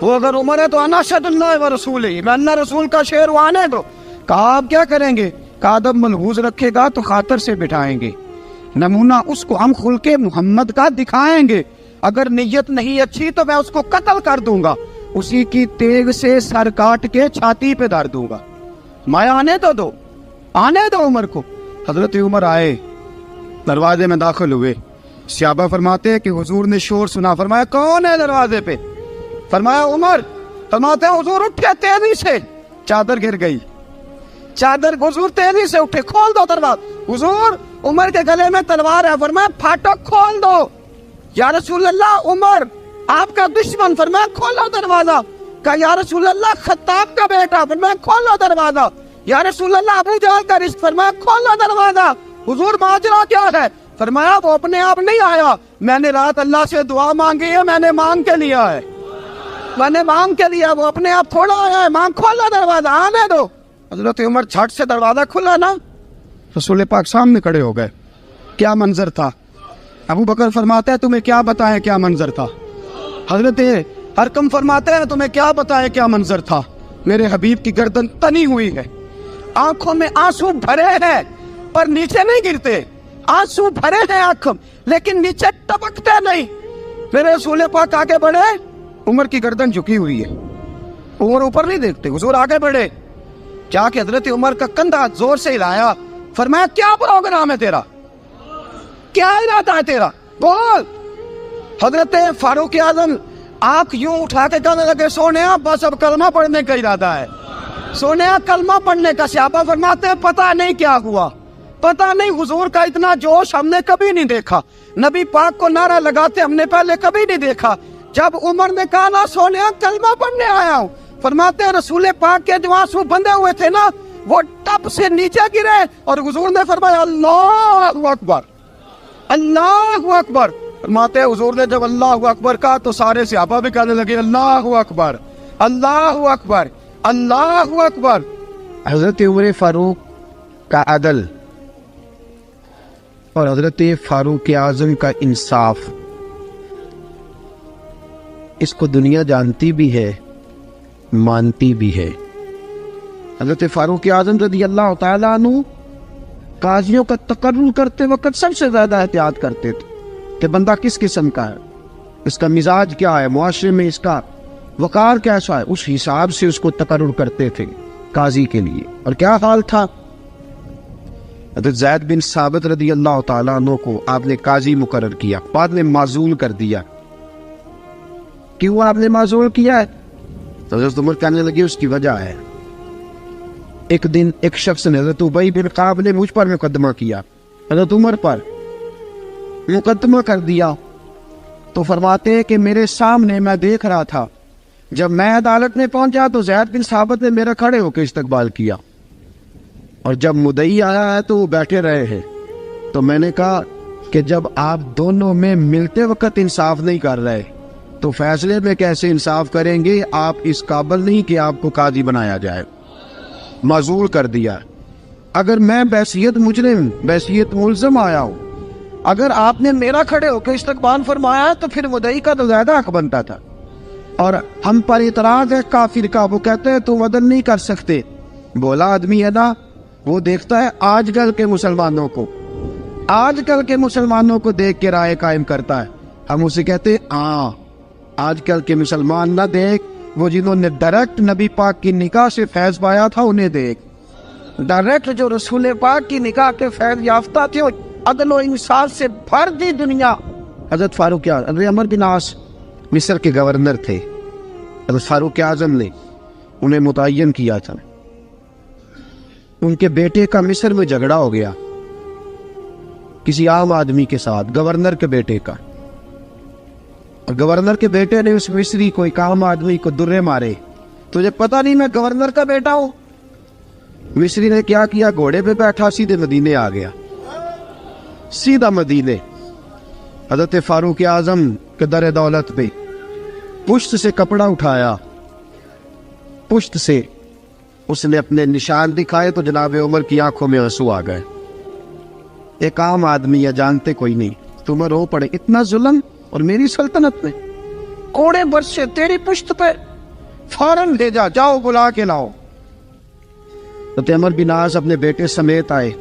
वो अगर उमर है तो अना अशहदुल्लाह व रसूलिही, मैं अल्लाह रसूल का शेर हूं, आने दो। कहा आप क्या करेंगे? कहा अदब मलहूज रखेगा तो खातर से बिठाएंगे, नमूना उसको हम खुल्के मोहम्मद का दिखाएंगे, अगर नीयत नहीं अच्छी तो मैं उसको कत्ल कर दूंगा, उसी की तेग से सर काट के छाती पे धर दूंगा। मैं आने तो दो, आने दो उमर को। हजरत उमर आए, दरवाजे में दाखिल हुए। सहाबा फरमाते हैं कि हुजूर ने शोर सुना। फरमाया कौन है दरवाजे पे? फरमाया उमर। फरमाते हैं हुजूर उठे तेजी से, चादर गिर गई, चादर। हुजूर तेजी से उठे, खोल दो दरवाजा। हुजूर उमर के गले में तलवार है। फरमाया फाटक खोल दो। या रसूल अल्लाह उमर आपका दुश्मन। फरमाया खोलो दरवाजा। कहा या रसूल अल्लाह खत्ताब का बेटा। फरमाया खोलो दरवाजा। या रसूल अल्लाह अबू जहल का रिश्त। फरमाया खोलो दरवाजा। हुजूर माजरा क्या है? फरमाया वो अपने आप नहीं आया, मैंने रात अल्लाह से दुआ मांगी है, मैंने मांग के लिया है, मैंने मांग के लिया, वो अपने आप थोड़ा आया है। मांग खोलो दरवाजा, आने दो। हजरत उमर झट से दरवाजा खुला ना, रसूल पाक सामने खड़े हो गए। क्या मंजर था? अबू बकर फरमाते हैं तुम्हें क्या बताएं क्या मंजर था। हजरत हरकम फरमाते हैं तुम्हें क्या बताएं क्या मंजर था। मेरे हबीब की गर्दन तनी हुई है, आंखों में आंसू भरे हैं पर नीचे नहीं गिरते, आंसू भरे हैं आंखों लेकिन नीचे टपकते नहीं। मेरे रसूल पाक आगे बढ़े, उमर की गर्दन झुकी हुई है, उमर ऊपर नहीं देखते। हुजूर आगे बढ़े, जाके हजरत उमर का कंधा जोर से हिलाया। फरमाया क्या प्रोग्राम है तेरा, क्या इरादा है तेरा, बोल। हजरत फारूक आजम आंख यूं उठा के कहने लगे सोने बस अब कलमा पढ़ने का इरादा है, सोने कलमा पढ़ने का। सहाबा फरमाते हैं पता नहीं क्या हुआ, पता नहीं, हुजूर का इतना जोश हमने कभी नहीं देखा, नबी पाक को नारा लगाते हमने पहले कभी नहीं देखा। जब उमर ने कहा ना सोने कलमा पढ़ने आया हूँ, फरमाते हैं रसूल पाक के जो आंसू बंधे हुए थे ना वो टप से नीचे गिरे और हुजूर ने फरमाया अल्लाहु अकबर, अल्लाहु अकबर। फरमाते हैं हुजूर ने जब अल्लाह अकबर कहा तो सारे सहाबा भी कहने लगे अल्लाह अकबर, अल्लाह अकबर, अल्लाह अकबर। हजरत उमर फारूक का अदल और हजरत फारूक आजम का इंसाफ, इसको दुनिया जानती भी है, मानती भी है। हजरत फारूक आजम रज़ी अल्लाह तआला अन्हु काजियों का तकर्रुर करते वक्त सबसे ज्यादा एहतियात करते थे कि बंदा किस किस्म का है, इसका मिजाज क्या है, मुआशरे में इसका वकार कैसा है, उस हिसाब से उसको तकर्रुर करते थे काजी के लिए। और क्या हाल था, हज़रत ज़ैद बिन साबित रज़ी अल्लाह तआला अन्हु को आपने काजी मुकर्रर किया, बाद में माजूल कर दिया। क्यों आपने माजूल किया है? तो हज़रत उमर कहने लगे उसकी वजह है, एक दिन एक शख्स ने हज़रत उबई बिन काब ने मुझ पर मुकदमा किया, हज़रत उमर पर मुकदमा कर दिया। तो फरमाते हैं कि मेरे सामने मैं देख रहा था, जब मैं अदालत में पहुंचा तो ज़ैद बिन साबित ने मेरा खड़े होकर इस्तकबाल किया, और जब मुदई आया है तो वो बैठे रहे हैं। तो मैंने कहा कि जब आप दोनों में मिलते वक्त इंसाफ नहीं कर रहे तो फैसले में कैसे इंसाफ करेंगे, आप इस काबिल नहीं कि आपको काजी बनाया जाए। माजूल कर दिया। अगर मैं बैसियत मुजरिम, बैसियत मुल्ज़म आया हूँ, अगर आपने मेरा खड़े होकर इस्तकबाल फरमाया तो फिर मुदई का तो ज़्यादा हक बनता था। और हम पर इतराज़ है काफिर का, वो कहते हैं तुम अदल नहीं कर सकते। बोला आदमी है ना, वो देखता है आजकल के मुसलमानों को, आजकल के मुसलमानों को देख के राय कायम करता है। हम उसे कहते हैं हाँ, आजकल के मुसलमान ना देख, वो जिन्होंने डायरेक्ट नबी पाक की निकाह से फैज़ पाया था उन्हें देख। डायरेक्ट जो रसूल पाक की निकाह के फैज़ याफ्ता थे, अदल व इंसाफ से भर दी दुनिया। हज़रत फारूक अमर बिन आस मिस्र के गवर्नर थे, हज़रत फारूक आज़म ने उन्हें मुतय्यन किया था। उनके बेटे का मिस्र में झगड़ा हो गया किसी आम आदमी के साथ, गवर्नर के बेटे का। और गवर्नर के बेटे ने उस मिस्री को, एक आम आदमी को दुर्रे मारे। तुझे पता नहीं मैं गवर्नर का बेटा हूं? मिस्री ने क्या किया, घोड़े पे बैठा सीधे मदीने आ गया, सीधा मदीने। हज़रत फारूक आज़म के दर दौलत पे पुश्त से कपड़ा उठाया, पुश्त से उसने अपने निशान दिखाए तो जनाब उमर की आंखों में आंसू आ गए। एक आम आदमी या जानते कोई नहीं, तुम रो पड़े, इतना जुल्म और मेरी सल्तनत में, कोड़े बरसे तेरी पुश्त पे, फौरन ले जा, जाओ बुला के लाओ। तो अमर बिन आस अपने बेटे समेत आए,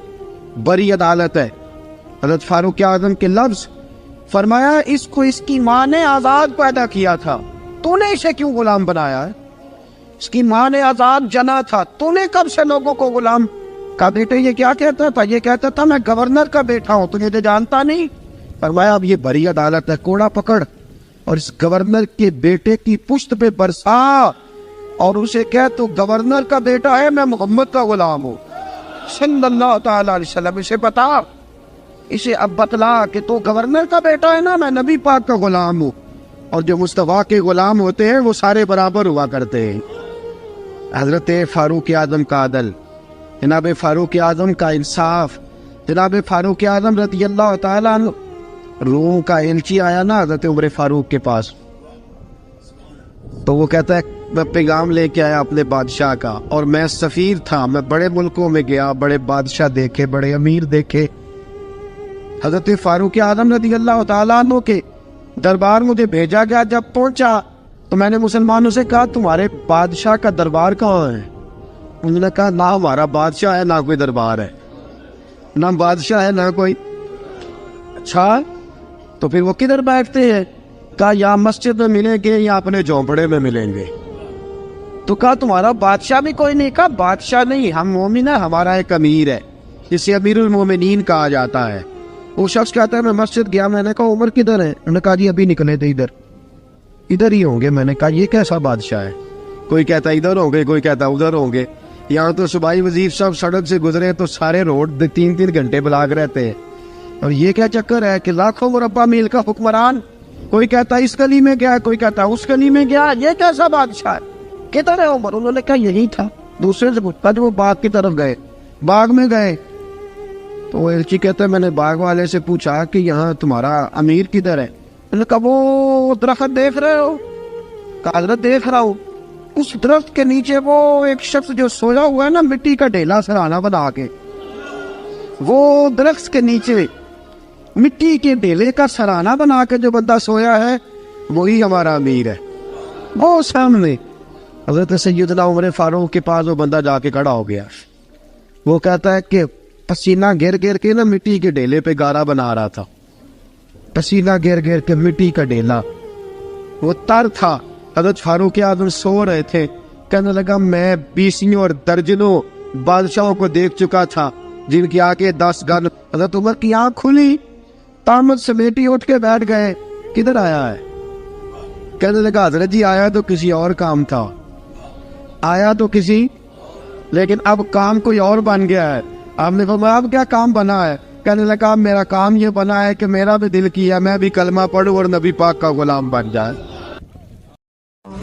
बड़ी अदालत है। हज़रत फारूक आज़म के लफ्ज फरमाया, इसको इसकी माँ ने आजाद पैदा किया था, तूने इसे क्यों गुलाम बनाया है? इसकी माँ ने आजाद जना था, तूने कब से लोगों को गुलाम का? बेटे ये क्या कहता था? ये कहता था मैं गवर्नर का बेटा हूँ, तुझे तो जानता नहीं। फरमाया अब ये बड़ी अदालत है, कोड़ा पकड़ और इस गवर्नर के बेटे की पुश्त पे बरसा और उसे कह तू गवर्नर का बेटा है, मैं मोहम्मद का गुलाम हूँ सल्लल्लाहु तआला अलैहि वसल्लम। इसे बता, इसे अब बतला कि तू गवर्नर का बेटा है ना, मैं नबी पाक का गुलाम हूँ। और जो मुस्तफा के गुलाम होते हैं वो सारे बराबर हुआ करते हैं। हजरत फारूक आज़म का अदल, जनाब फारूक आज़म का इंसाफ, जनाब फारूक आज़म रज़ी अल्लाह तआला अन्हु, रूम का एलची आया ना हजरत उमर फारूक के पास, तो वो कहता है मैं पैगाम लेके आया अपने बादशाह का, और मैं सफ़ीर था, मैं बड़े मुल्कों में गया, बड़े बादशाह देखे, बड़े अमीर देखे। हजरत फारूक आज़म रज़ी अल्लाह तआला अन्हु के दरबार मुझे भेजा गया। जब पहुंचा तो मैंने मुसलमानों से कहा तुम्हारे बादशाह का दरबार कहाँ है? उन्होंने कहा ना हमारा बादशाह है ना कोई दरबार है, ना बादशाह है ना कोई। अच्छा तो फिर वो किधर बैठते हैं? कहा या मस्जिद में मिलेंगे या अपने झोंपड़े में मिलेंगे। तो कहा तुम्हारा बादशाह भी कोई नहीं? कहा बादशाह नहीं, हम मोमिन है, हमारा एक अमीर है जिसे अमीरुल मोमिनीन कहा जाता है। वो शख्स कहता है मैं मस्जिद गया, मैंने कहा उमर किधर है? उन्होंने कहा जी अभी निकले थे, इधर इधर ही होंगे। मैंने कहा ये कैसा बादशाह है? कोई कहता इधर होंगे, कोई कहता उधर होंगे। यहाँ तो सूबाई वजीर साहब सड़क से गुजरे तो सारे रोड 3-3 घंटे ब्लॉक रहते हैं, और ये क्या चक्कर है कि लाखों मुरब्बा मील का हुक्मरान, कोई कहता इस गली में गया, कोई कहता उस गली में गया, ये कैसा बादशाह है? किधर है उमर? उन्होंने कहा यही था। दूसरे से पूछता जो वो बाग की तरफ गए, बाग में गए تو وہ ایلچی کہتا ہے میں نے باغ والے سے پوچھا کہ یہاں تمہارا امیر کدھر ہے؟ میں نے کہا وہ درخت دیکھ رہے ہو؟ کہا حضرت دیکھ رہا ہوں. اس درخت کے نیچے وہ ایک شخص جو سویا ہوا ہے نا مٹی کا ڈھیلا سرہانہ بنا کے, وہ درخت کے نیچے مٹی کے ڈھیلے کا سرہانہ بنا کے جو بندہ سویا ہے وہی ہمارا امیر ہے. وہ سامنے حضرت سیدنا عمر فاروق کے پاس وہ بندہ جا کے کھڑا ہو گیا. وہ کہتا ہے کہ پسینہ گر گر کے نا مٹی کے ڈھیلے پہ گارا بنا رہا تھا, پسینہ گر گر کے مٹی کا ڈھیلا, وہ تر تھا. حضرت فاروق اعظم سو رہے تھے. کہنے لگا میں 20 اور درجنوں بادشاہوں کو دیکھ چکا تھا جن کی آنکھیں 10 گن. حضرت عمر کی آنکھ کھلی, تامت سمیٹی اٹھ کے بیٹھ گئے. کدھر آیا ہے؟ کہنے لگا حضرت جی آیا تو کسی اور کام تھا, آیا تو کسی, لیکن اب کام کوئی اور بن گیا ہے. آپ نے فرمایا اب کیا کام بنا ہے؟ کہنے لگا میرا کام یہ بنا ہے کہ میرا بھی دل کیا میں بھی کلمہ پڑھوں اور نبی پاک کا غلام بن جائے.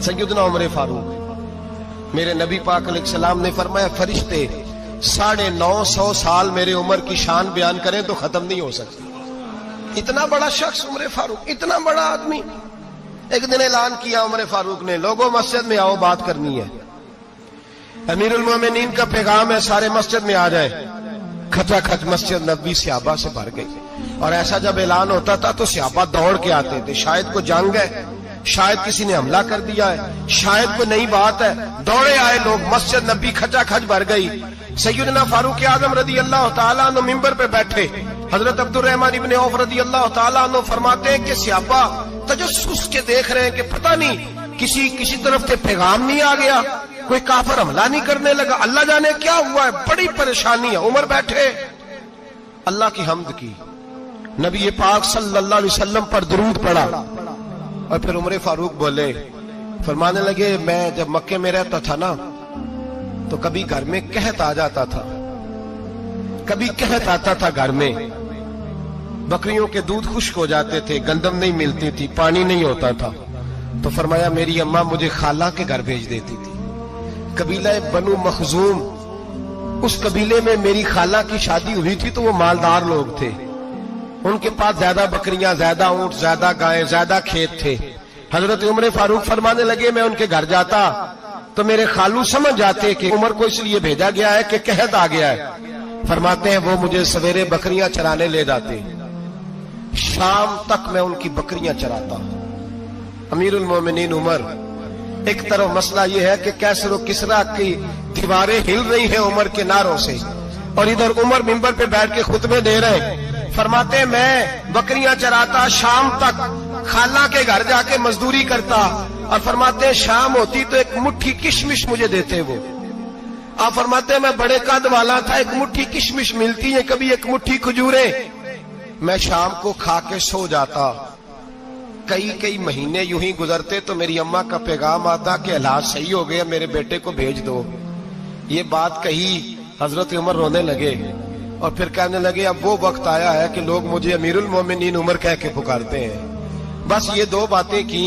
سیدنا عمر فاروق میرے نبی پاک علیہ السلام نے فرمایا فرشتے 950 سال میرے عمر کی شان بیان کریں تو ختم نہیں ہو سکتی. اتنا بڑا شخص عمر فاروق, اتنا بڑا آدمی. ایک دن اعلان کیا عمر فاروق نے, لوگوں مسجد میں آؤ بات کرنی ہے. امیر المومنین کا پیغام ہے سارے مسجد میں آ جائے. کھچا کھچ مسجد نبوی صحابہ سے بھر گئی. اور ایسا جب اعلان ہوتا تھا تو صحابہ دوڑ کے آتے تھے. شاید کو جنگ ہے, شاید کسی نے حملہ کر دیا ہے, شاید کوئی نئی بات ہے. دوڑے آئے لوگ, مسجد نبی کھچا کھچ بھر گئی. سیدنا فاروق اعظم رضی اللہ تعالیٰ عنہ منبر پہ بیٹھے. حضرت عبد الرحمن ابن عوف رضی اللہ تعالیٰ عنہ فرماتے ہیں کہ صحابہ تجسس کے دیکھ رہے ہیں کہ پتہ نہیں کسی طرف سے پیغام نہیں آ گیا, کوئی کافر حملہ نہیں کرنے لگا, اللہ جانے کیا ہوا ہے, بڑی پریشانی ہے. عمر بیٹھے, اللہ کی حمد کی, نبی پاک صلی اللہ علیہ وسلم پر درود پڑھا, اور پھر عمر فاروق بولے, فرمانے لگے میں جب مکے میں رہتا تھا نا تو کبھی گھر میں قحط آ جاتا تھا, کبھی قحط آتا تھا گھر میں, بکریوں کے دودھ خشک ہو جاتے تھے, گندم نہیں ملتی تھی, پانی نہیں ہوتا تھا. تو فرمایا میری اماں مجھے خالہ کے گھر بھیج دیتی تھی. قبیلہ بنو مخزوم, اس قبیلے میں میری خالہ کی شادی ہوئی تھی تو وہ مالدار لوگ تھے, ان کے پاس زیادہ بکریاں, زیادہ اونٹ, زیادہ گائیں, زیادہ کھیت تھے. حضرت عمر فاروق فرمانے لگے میں ان کے گھر جاتا تو میرے خالو سمجھ جاتے کہ عمر کو اس لیے بھیجا گیا ہے کہ قحط آ گیا ہے. فرماتے ہیں وہ مجھے سویرے بکریاں چرانے لے جاتے, شام تک میں ان کی بکریاں چراتا. امیر المومنین عمر, ایک طرف مسئلہ یہ ہے کہ کیسر و کسرا کی دیواریں ہل رہی ہیں عمر کے نعروں سے, اور ادھر عمر منبر پہ بیٹھ کے خطبے دے رہے ہیں. فرماتے ہیں میں بکریاں چراتا, شام تک خالہ کے گھر جا کے مزدوری کرتا, اور فرماتے ہیں شام ہوتی تو ایک مٹھی کشمش مجھے دیتے وہ. آپ فرماتے ہیں میں بڑے قد والا تھا, ایک مٹھی کشمش ملتی ہے, کبھی ایک مٹھی کھجورے, میں شام کو کھا کے سو جاتا. کئی مہینے یوں ہی گزرتے تو میری اماں کا پیغام آتا کہ حالات صحیح ہو گیا, میرے بیٹے کو بھیج دو. یہ بات کہی, حضرت عمر رونے لگے اور پھر کہنے لگے اب وہ وقت آیا ہے کہ لوگ مجھے امیر المومنین عمر کہہ کے پکارتے ہیں. بس یہ 2 باتیں کی.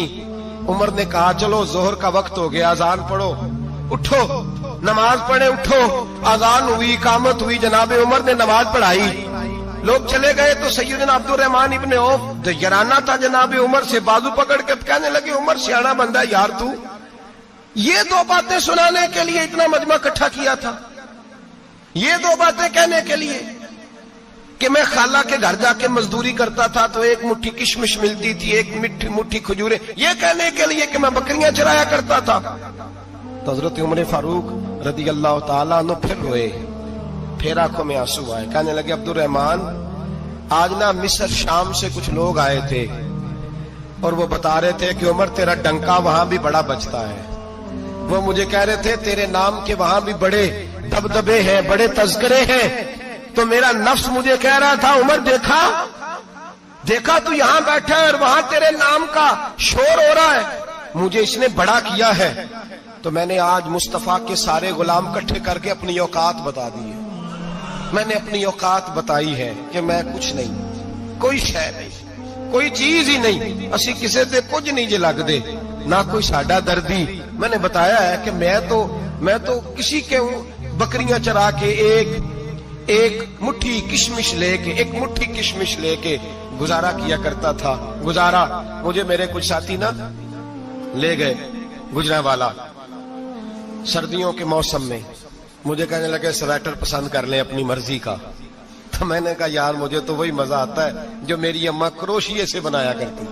عمر نے کہا چلو ظہر کا وقت ہو گیا, اذان پڑھو, اٹھو نماز پڑھے, اٹھو. اذان ہوئی, اقامت ہوئی, جناب عمر نے نماز پڑھائی, لوگ چلے گئے تو سیدنا عبد الرحمن ابن عوف یارانہ تھا جناب عمر سے, بازو پکڑ کے کہنے لگے عمر سیاڑا بندہ یار تو یہ 2 باتیں سنانے کے لیے اتنا مجمع اکٹھا کیا تھا, یہ 2 باتیں کہنے کے لیے کہ میں خالہ کے گھر جا کے مزدوری کرتا تھا تو ایک مٹھی کشمش ملتی تھی, ایک مٹھی کھجورے, یہ کہنے کے لیے کہ میں بکریاں چرایا کرتا تھا. تو حضرت عمر فاروق رضی اللہ تعالیٰ عنہ پھر روئے, پھر آنکھوں میں آنسو آئے. کہنے لگے عبد الرحمن آج نا مصر شام سے کچھ لوگ آئے تھے اور وہ بتا رہے تھے کہ عمر تیرا ڈنکا وہاں بھی بڑا بجتا ہے. وہ مجھے کہہ رہے تھے تیرے نام کے وہاں بھی بڑے دبدبے ہیں, بڑے تذکرے ہیں. تو میرا نفس مجھے کہہ رہا تھا عمر دیکھا تو یہاں بیٹھا ہے اور وہاں تیرے نام کا شور ہو رہا ہے, مجھے اس نے بڑا کیا ہے. تو میں نے آج مصطفیٰ کے سارے غلام اکٹھے کر کے اپنی اوقات بتا دی ہے. میں نے اپنی اوقات بتائی ہے کہ میں کچھ نہیں, کوئی شے نہیں, کوئی چیز ہی نہیں, اسی کسے تے کچھ نہیں جے لگ دے, نہ کوئی ساڈا دردی. میں نے بتایا ہے کہ میں تو کسی کے بکریاں چرا کے एक मुट्ठी किशमिश लेके गुजारा किया करता था। गुजारा, मुझे मेरे कुछ साथी ना ले गए गुजरांवाला सर्दियों के मौसम में, मुझे कहने लगे स्वेटर पसंद कर ले अपनी मर्जी का। तो मैंने कहा यार मुझे तो वही मजा आता है जो मेरी अम्मा क्रोशिये से बनाया करती,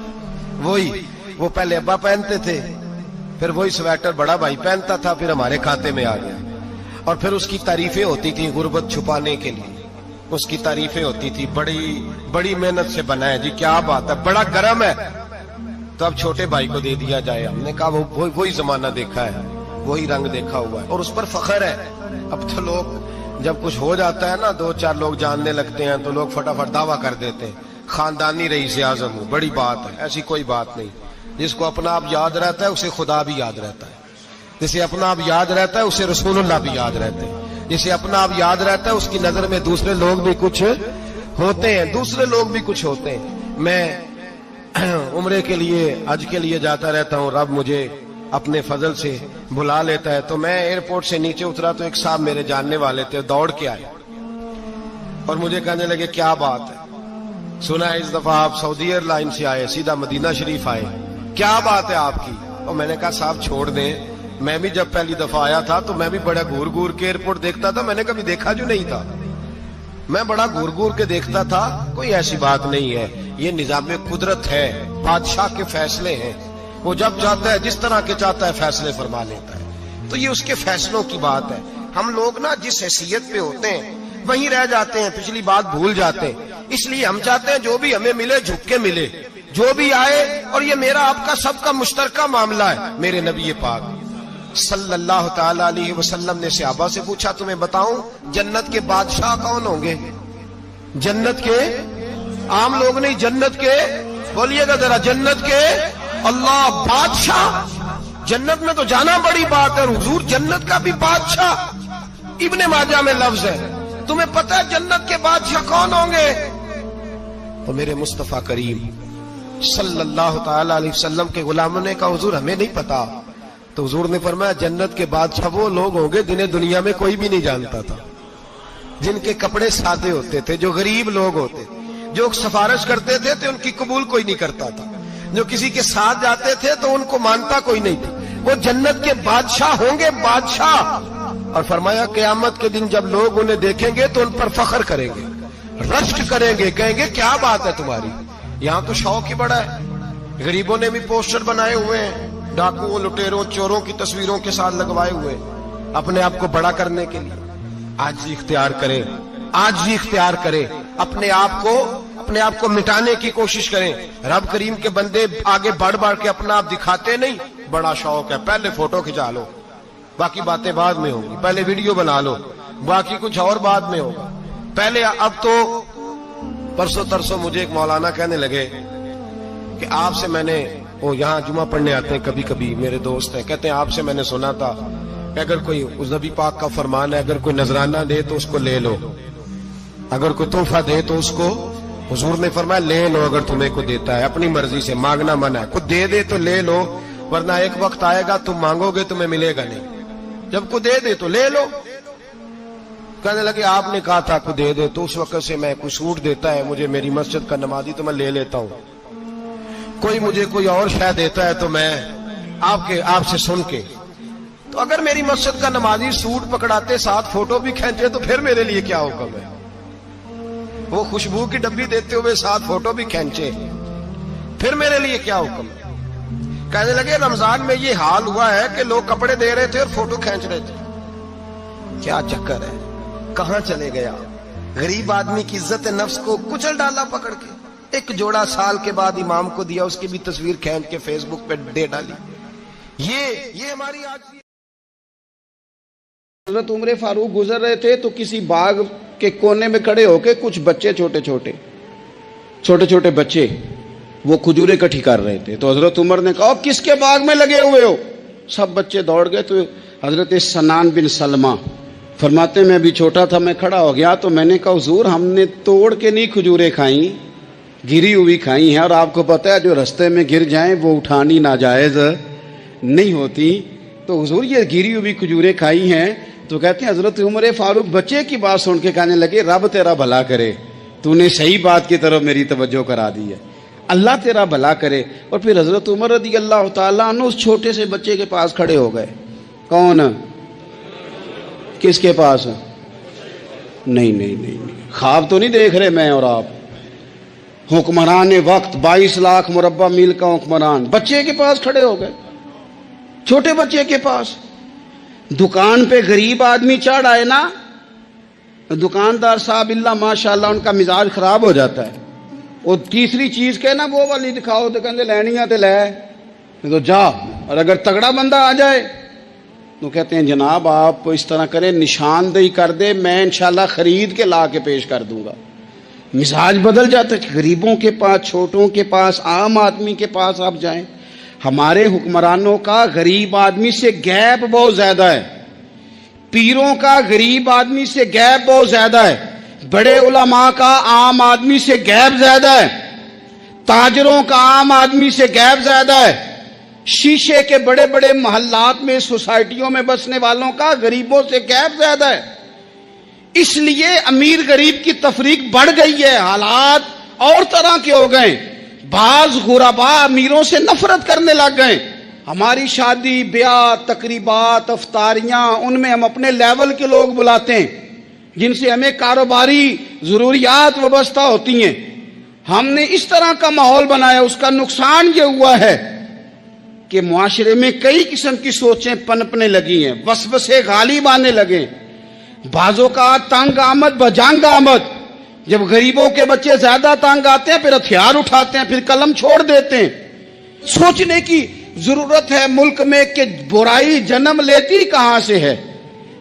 वही वो पहले अब्बा पहनते थे, फिर वही स्वेटर बड़ा भाई पहनता था, फिर हमारे खाते में आ गया। और फिर उसकी तारीफें होती थी गुर्बत छुपाने के लिए, उसकी तारीफें होती थी, बड़ी मेहनत से बना है जी, क्या बात है, बड़ा गर्म है, तो अब छोटे भाई को दे दिया जाए। हमने कहा वही जमाना देखा है, वही रंग देखा हुआ है और उस पर फख्र है। अब तो लोग जब कुछ हो जाता है ना, 2-4 लोग जानने लगते हैं तो लोग फटाफट दावा कर देते हैं खानदानी रईस आज़म हूं, बड़ी बात है। ऐसी कोई बात नहीं। जिसको अपना आप याद रहता है उसे खुदा भी याद रहता है, जिसे अपना आप याद रहता है उसे रसूलुल्लाह भी याद रहते हैं, जिसे अपना आप याद रहता है उसकी नजर में दूसरे लोग भी कुछ होते हैं। मैं उम्रे के लिए, हज के लिए जाता रहता हूँ, रब मुझे अपने फजल से बुला लेता है। तो मैं एयरपोर्ट से नीचे उतरा तो एक साहब मेरे जानने वाले थे, दौड़ के आए और मुझे कहने लगे क्या बात है, सुना है इस दफा आप सऊदी एयरलाइन से आए, सीधा मदीना शरीफ आए, क्या बात है आपकी। और मैंने कहा साहब छोड़ दें, मैं भी जब पहली दफा आया था तो मैं भी बड़ा घूर घूर के एयरपोर्ट देखता था, मैंने कभी देखा जो नहीं था, मैं बड़ा घूर घूर के देखता था, कोई ऐसी बात नहीं है, ये निजाम कुदरत है, बादशाह के फैसले हैं, वो जब चाहता है जिस तरह के चाहता है फैसले फरमा लेता है, तो ये उसके फैसलों की बात है। हम लोग ना जिस हैसियत पे होते हैं वहीं रह जाते हैं, पिछली बात भूल जाते हैं, इसलिए हम चाहते हैं जो भी हमें मिले झुक के मिले, जो भी आए, और ये मेरा आपका सबका मुश्तरका मामला है। मेरे नबी पाक सल्लल्लाहु ताला अलैहि वसल्लम ने सहाबा से पूछा तुम्हें बताऊं जन्नत के बादशाह कौन होंगे? जन्नत के आम लोग नहीं, जन्नत के, बोलिएगा जरा, जन्नत के अल्लाह बादशाह। जन्नत में तो जाना बड़ी बात है, हुजूर जन्नत का भी बादशाह इब्ने माजा में लफ्ज है, तुम्हें पता है जन्नत के बादशाह कौन होंगे? तो मेरे मुस्तफा करीम सल्लल्लाहु ताला अलैहि वसल्लम के गुलामों ने कहा हुजूर हमें नहीं पता। तो हुजूर ने फरमाया जन्नत के बादशाह वो लोग होंगे जिन्हें दुनिया में कोई भी नहीं जानता था, जिनके कपड़े सादे होते थे, जो गरीब लोग होते थे, जो सिफारिश करते थे तो उनकी कबूल कोई नहीं करता था, जो किसी के साथ जाते थे तो उनको मानता कोई नहीं था, वो जन्नत के बादशाह होंगे, बादशाह। और फरमाया क़यामत के दिन जब लोग उन्हें देखेंगे तो उन पर फख्र करेंगे, रश्क करेंगे, कहेंगे क्या बात है तुम्हारी, यहाँ तो शौक ही बड़ा है। गरीबों ने भी पोस्टर बनाए हुए हैं, डाकुओं, लुटेरों, चोरों की तस्वीरों के साथ लगवाए हुए, अपने आप को बड़ा करने के लिए। आज ही इख्तियार करें, आज ही इख्तियार करें, अपने आप को मिटाने की कोशिश करें। रब करीम के बंदे आगे बढ़ बढ़ के अपना आप दिखाते नहीं, बड़ा शौक है, पहले फोटो खिंचा लो, बाकी बातें बाद में होंगी, पहले वीडियो बना लो, बाकी कुछ और बाद में होगा, पहले। अब तो परसों तरसों मुझे एक मौलाना कहने लगे कि आपसे मैंने, वो यहाँ जुमा पढ़ने आते हैं कभी कभी, मेरे दोस्त हैं, कहते हैं आपसे मैंने सुना था कि अगर कोई, उस नबी पाक का फरमान है, अगर कोई नजराना दे तो उसको ले लो, अगर कोई तोहफा दे तो उसको, हुजूर ने फरमाया ले लो अगर तुम्हें को देता है, अपनी मर्जी से, मांगना मना है, कुछ दे दे तो ले लो, वरना एक वक्त आएगा तुम मांगोगे तुम्हें मिलेगा नहीं, जब को दे दे तो ले लो। कहने लगे आपने कहा था को दे दे, तो उस वक्त से मैं कुछ सूट देता है मुझे मेरी मस्जिद का नमाजी तो मैं ले लेता हूँ, कोई मुझे कोई और शय देता है तो मैं आपसे सुन के, तो अगर मेरी मस्जिद का नमाजी सूट पकड़ाते साथ फोटो भी खींचे तो फिर मेरे लिए क्या हुक्म है? वो खुशबू की डब्बी देते हुए साथ फोटो भी खींचे, फिर मेरे लिए क्या हुक्म है? कहने लगे रमजान में ये हाल हुआ है कि लोग कपड़े दे रहे थे और फोटो खींच रहे थे, क्या चक्कर है, कहां चले गया? गरीब आदमी की इज्जत नफ्स को कुचल डाला पकड़ के। एक जोड़ा साल के बाद इमाम को दिया, उसकी भी तस्वीर खींच के फेसबुक पे दे डाली। ये हमारी आज हज़रत उमर फारूक गुजर रहे थे तो किसी बाग के कोने में खड़े होके कुछ बच्चे, छोटे छोटे बच्चे वो खजूरें इकट्ठी कर रहे थे। तो हजरत उमर ने कहा किसके बाग में लगे हुए हो? सब बच्चे दौड़ गए। तो हजरत सनान बिन सलमा फरमाते मैं भी छोटा था, मैं खड़ा हो गया तो मैंने कहा हुजूर हमने तोड़ के नहीं खजूरें खाई, गिरी हुई खाई हैं, और आपको पता है जो रास्ते में गिर जाएं वो उठानी नाजायज नहीं होती, तो हुजूर ये गिरी हुई खजूरें खाई हैं, تو کہتے ہیں حضرت عمر فاروق بچے کی بات سن کے کہنے لگے رب تیرا بھلا کرے، تو نے صحیح بات کی طرف میری توجہ کرا دی ہے، اللہ تیرا بھلا کرے۔ اور پھر حضرت عمر رضی اللہ تعالیٰ عنہ اس چھوٹے سے بچے کے پاس کھڑے ہو گئے۔ کون؟ کس کے پاس؟ نہیں، خواب تو نہیں دیکھ رہے میں اور آپ، حکمران وقت 22 لاکھ مربع میل کا حکمران بچے کے پاس کھڑے ہو گئے، چھوٹے بچے کے پاس۔ دکان پہ غریب آدمی چڑھ آئے نا، دکاندار صاحب اللہ ماشاءاللہ ان کا مزاج خراب ہو جاتا ہے، وہ تیسری چیز کہنا وہ والی دکھاؤ تو کہتے لینی ہے تو لے، تو جا۔ اور اگر تگڑا بندہ آ جائے تو کہتے ہیں جناب آپ اس طرح کریں نشاندہی کر دے، میں انشاءاللہ خرید کے لا کے پیش کر دوں گا۔ مزاج بدل جاتا ہے، غریبوں کے پاس، چھوٹوں کے پاس، عام آدمی کے پاس آپ جائیں۔ ہمارے حکمرانوں کا غریب آدمی سے گیپ بہت زیادہ ہے، پیروں کا غریب آدمی سے گیپ بہت زیادہ ہے، بڑے علماء کا عام آدمی سے گیپ زیادہ ہے، تاجروں کا عام آدمی سے گیپ زیادہ ہے، شیشے کے بڑے بڑے محلات میں سوسائٹیوں میں بسنے والوں کا غریبوں سے گیپ زیادہ ہے۔ اس لیے امیر غریب کی تفریق بڑھ گئی ہے، حالات اور طرح کے ہو گئے، بعض غربا امیروں سے نفرت کرنے لگ گئے۔ ہماری شادی بیاہ تقریبات افطاریاں ان میں ہم اپنے لیول کے لوگ بلاتے ہیں جن سے ہمیں کاروباری ضروریات وابستہ ہوتی ہیں، ہم نے اس طرح کا ماحول بنایا۔ اس کا نقصان یہ ہوا ہے کہ معاشرے میں کئی قسم کی سوچیں پنپنے لگی ہیں، وسوسے غالب آنے لگے، بعضوں کا تنگ آمد بجنگ آمد۔ جب غریبوں کے بچے زیادہ تنگ آتے ہیں پھر ہتھیار اٹھاتے ہیں، پھر قلم چھوڑ دیتے ہیں۔ سوچنے کی ضرورت ہے ملک میں کہ برائی جنم لیتی کہاں سے ہے۔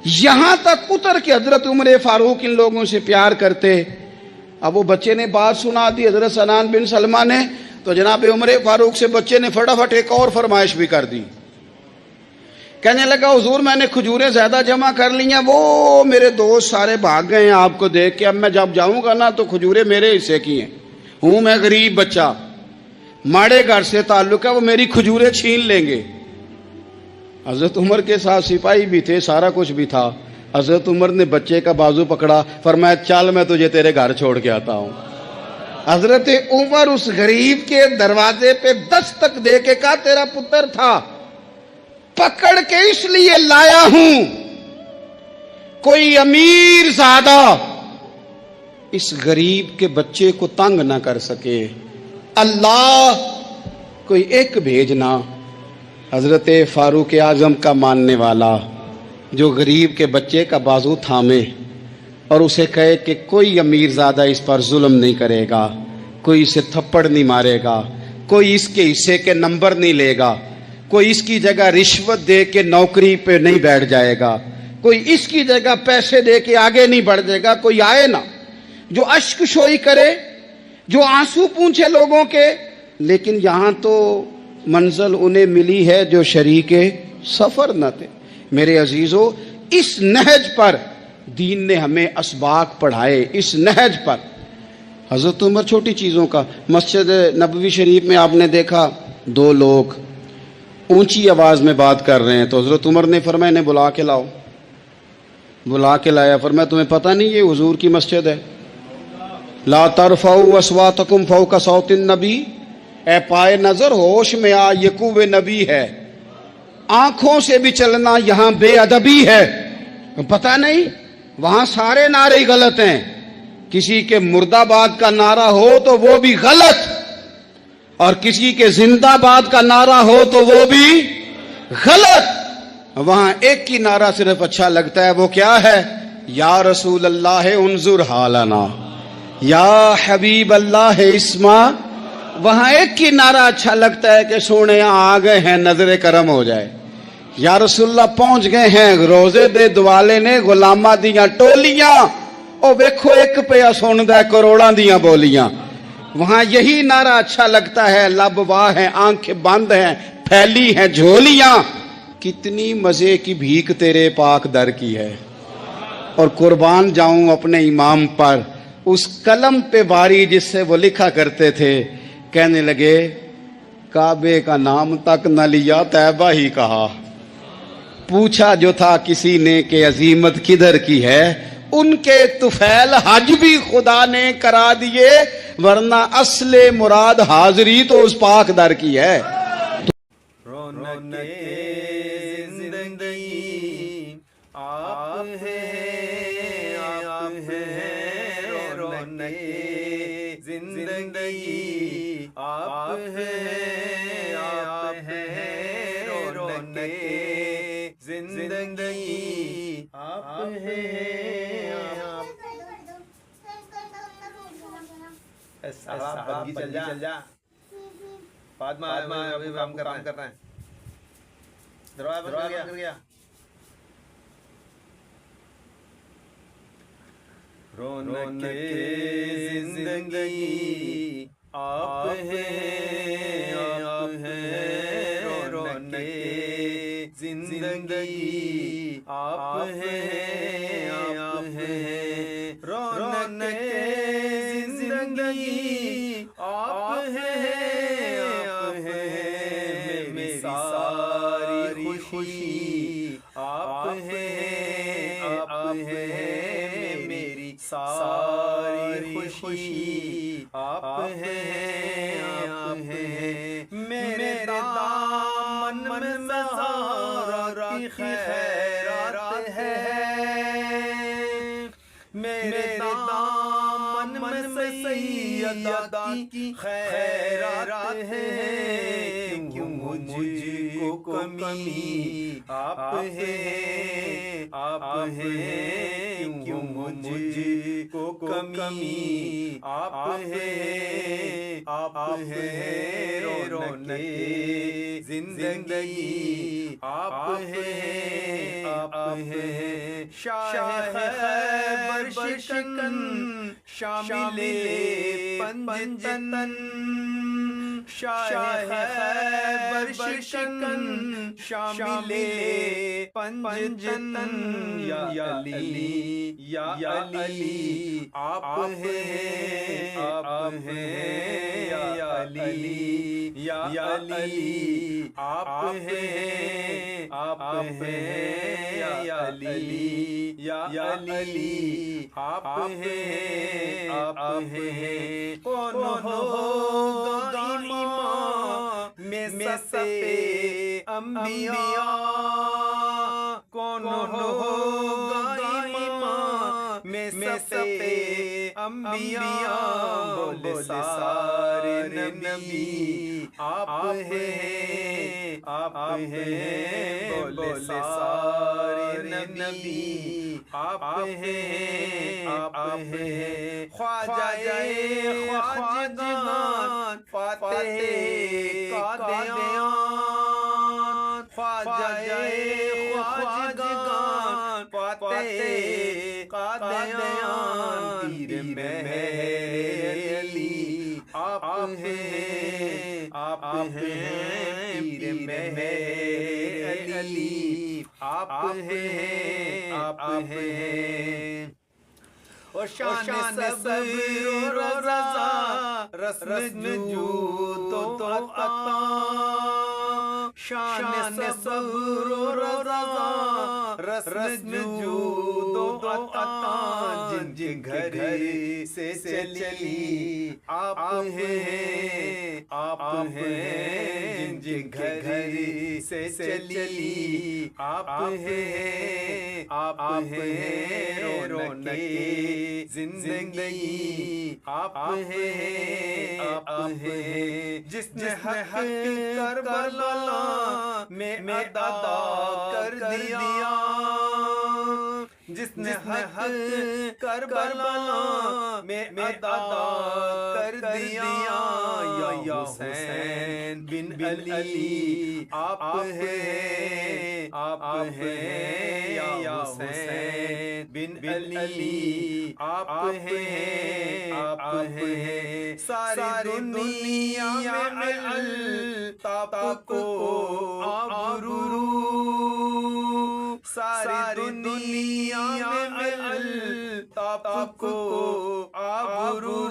یہاں تک اتر کے حضرت عمر فاروق ان لوگوں سے پیار کرتے۔ اب وہ بچے نے بات سنا دی حضرت سنان بن سلمہ نے، تو جناب عمر فاروق سے بچے نے فٹافٹ ایک اور فرمائش بھی کر دی۔ کہنے لگا حضور میں نے کھجوریں زیادہ جمع کر لی ہیں، وہ میرے دوست سارے بھاگ گئے ہیں آپ کو دیکھ کے، اب میں جب جاؤں گا نا تو کھجوریں میرے حصے کی ہیں، ہوں میں غریب بچہ، ماڑے گھر سے تعلق ہے، وہ میری کھجوریں چھین لیں گے۔ حضرت عمر کے ساتھ سپاہی بھی تھے، سارا کچھ بھی تھا۔ حضرت عمر نے بچے کا بازو پکڑا، فرمایا چل میں تجھے تیرے گھر چھوڑ کے آتا ہوں۔ حضرت عمر اس غریب کے دروازے پہ دستک دے کے کہا تیرا پتر تھا، پکڑ کے اس لیے لایا ہوں کوئی امیر زادہ اس غریب کے بچے کو تنگ نہ کر سکے، اللہ کوئی ایک بھیجنا حضرت فاروق اعظم کا ماننے والا جو غریب کے بچے کا بازو تھامے اور اسے کہے کہ کوئی امیر زادہ اس پر ظلم نہیں کرے گا، کوئی اسے تھپڑ نہیں مارے گا، کوئی اس کے حصے کے نمبر نہیں لے گا، کوئی اس کی جگہ رشوت دے کے نوکری پہ نہیں بیٹھ جائے گا، کوئی اس کی جگہ پیسے دے کے آگے نہیں بڑھ جائے گا، کوئی آئے نا جو اشک شوئی کرے، جو آنسو پونچھے لوگوں کے۔ لیکن یہاں تو منزل انہیں ملی ہے جو شریک سفر نہ تھے۔ میرے عزیزو، اس نہج پر دین نے ہمیں اسباق پڑھائے، اس نہج پر۔ حضرت عمر چھوٹی چیزوں کا، مسجد نبوی شریف میں آپ نے دیکھا دو لوگ اونچی آواز میں بات کر رہے ہیں، تو حضرت عمر نے فرمایا انہیں بلا کے لاؤ، بلا کے لایا، فرمایا تمہیں پتہ نہیں یہ حضور کی مسجد ہے؟ لا ترفعوا اصواتکم فوق صوت النبی، اے پائے نظر ہوش میں آ، یہ کوہ نبی ہے، آنکھوں سے بھی چلنا یہاں بے ادبی ہے۔ پتہ نہیں وہاں سارے نعرے غلط ہیں، کسی کے مرد آباد کا نعرہ ہو تو وہ بھی غلط، اور کسی کے زندہ آباد کا نعرہ ہو تو وہ بھی غلط۔ وہاں ایک کی نعرہ صرف اچھا لگتا ہے، وہ کیا ہے؟ یا رسول اللہ انظر حالنا، یا حبیب اللہ اسما۔ وہاں ایک کی نعرہ اچھا لگتا ہے کہ سونے آ گئے ہیں، نظر کرم ہو جائے، یا رسول اللہ پہنچ گئے ہیں، روزے دے دوالے نے غلامہ دیاں ٹولیاں، او ویکھو ایک پیا سندا ہے کروڑاں دیاں بولیاں۔ وہاں یہی نعرہ اچھا لگتا ہے، لب واہ ہیں، آنکھیں بند ہیں، پھیلی ہیں جھولیاں، کتنی مزے کی بھیک تیرے پاک در کی ہے۔ اور قربان جاؤں اپنے امام پر، اس قلم پہ باری جس سے وہ لکھا کرتے تھے، کہنے لگے کعبے کا نام تک نہ لیا، طیبہ ہی کہا۔ पूछा जो था किसी ने कि अजीमत किधर की है, उनके तुफैल हज भी खुदा ने करा दिए, वरना असले मुराद हाजिरी तो उस पाक दर की है। जिंदगी आप है, आप है रौनके जिंदगी आप है, आप है रौनके जिंदगी आप है, आप चल जा फातिमा अभी काम कर रहे हैं, दरवाजा बंद कर गया। रौनके जिंदगी आप है, आप है रौनके जिंदगी आप है, आप है रौनके जिंदगी आप है, आप है मेरी सारी खुशी आप है, आप है मेरी सारी खुशी आप है, आप है मेरे दामन में ज़हरा की खैरात है, मेरे दामन में सैयदा की खैरात है, क्यों मुझको कमी आप है, आप है क्यों मुझको कमी आप है, आप है रौनके जिंदगी आप है, आप है शाह खैबर शिकन शामिले पंजतन, शाह खैबर शिकन शामिले पंजतन, या अली या अली आप है, आप है या अली या अली आप है, आप है या अली या अली आप है, आप है कौन होगा इमाम में से अंबिया, कौन होगा इमाम में से अंबिया, बोले सारे नबी आप है, आप है बोले सारे नबी आप है, आप है ख्वाजाए ख्वाजगान फातेह कादियान, ख्वाजाए ख्वाजगान फातेह कादियान, तीर में अली आप है, आप है तीर में अली आप है, आप है और शान सब्र और रज़ा रस्म जूद तो अता, शान सब्र और रज़ा रस्म जूद तो अता, जिन घर से चली आप है, आप है जिन घर से चली आप है, आप है रौनके जिंदगी आप है, आप है जिसने हक करबला में अदा कर दिया, जिसने हक करबला में अदा कर दिया, या हुसैन बिन अली आप है, आप है या हुसैन बिन अली आप है, आप है सारी दुनिया में अल्ताफ को आबरू, सारी दुनिया में अल्ताफ को आबरू,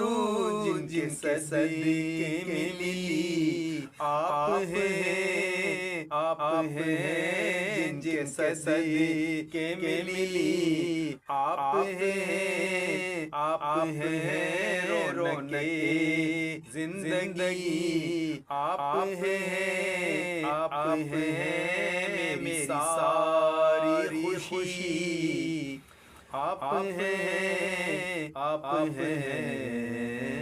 जिन सदके मिली आप है, आप آپ ہیں جن کے صدقے میں ملی، آپ ہیں رونق زندگی، آپ ہیں میری ساری خوشی، آپ ہیں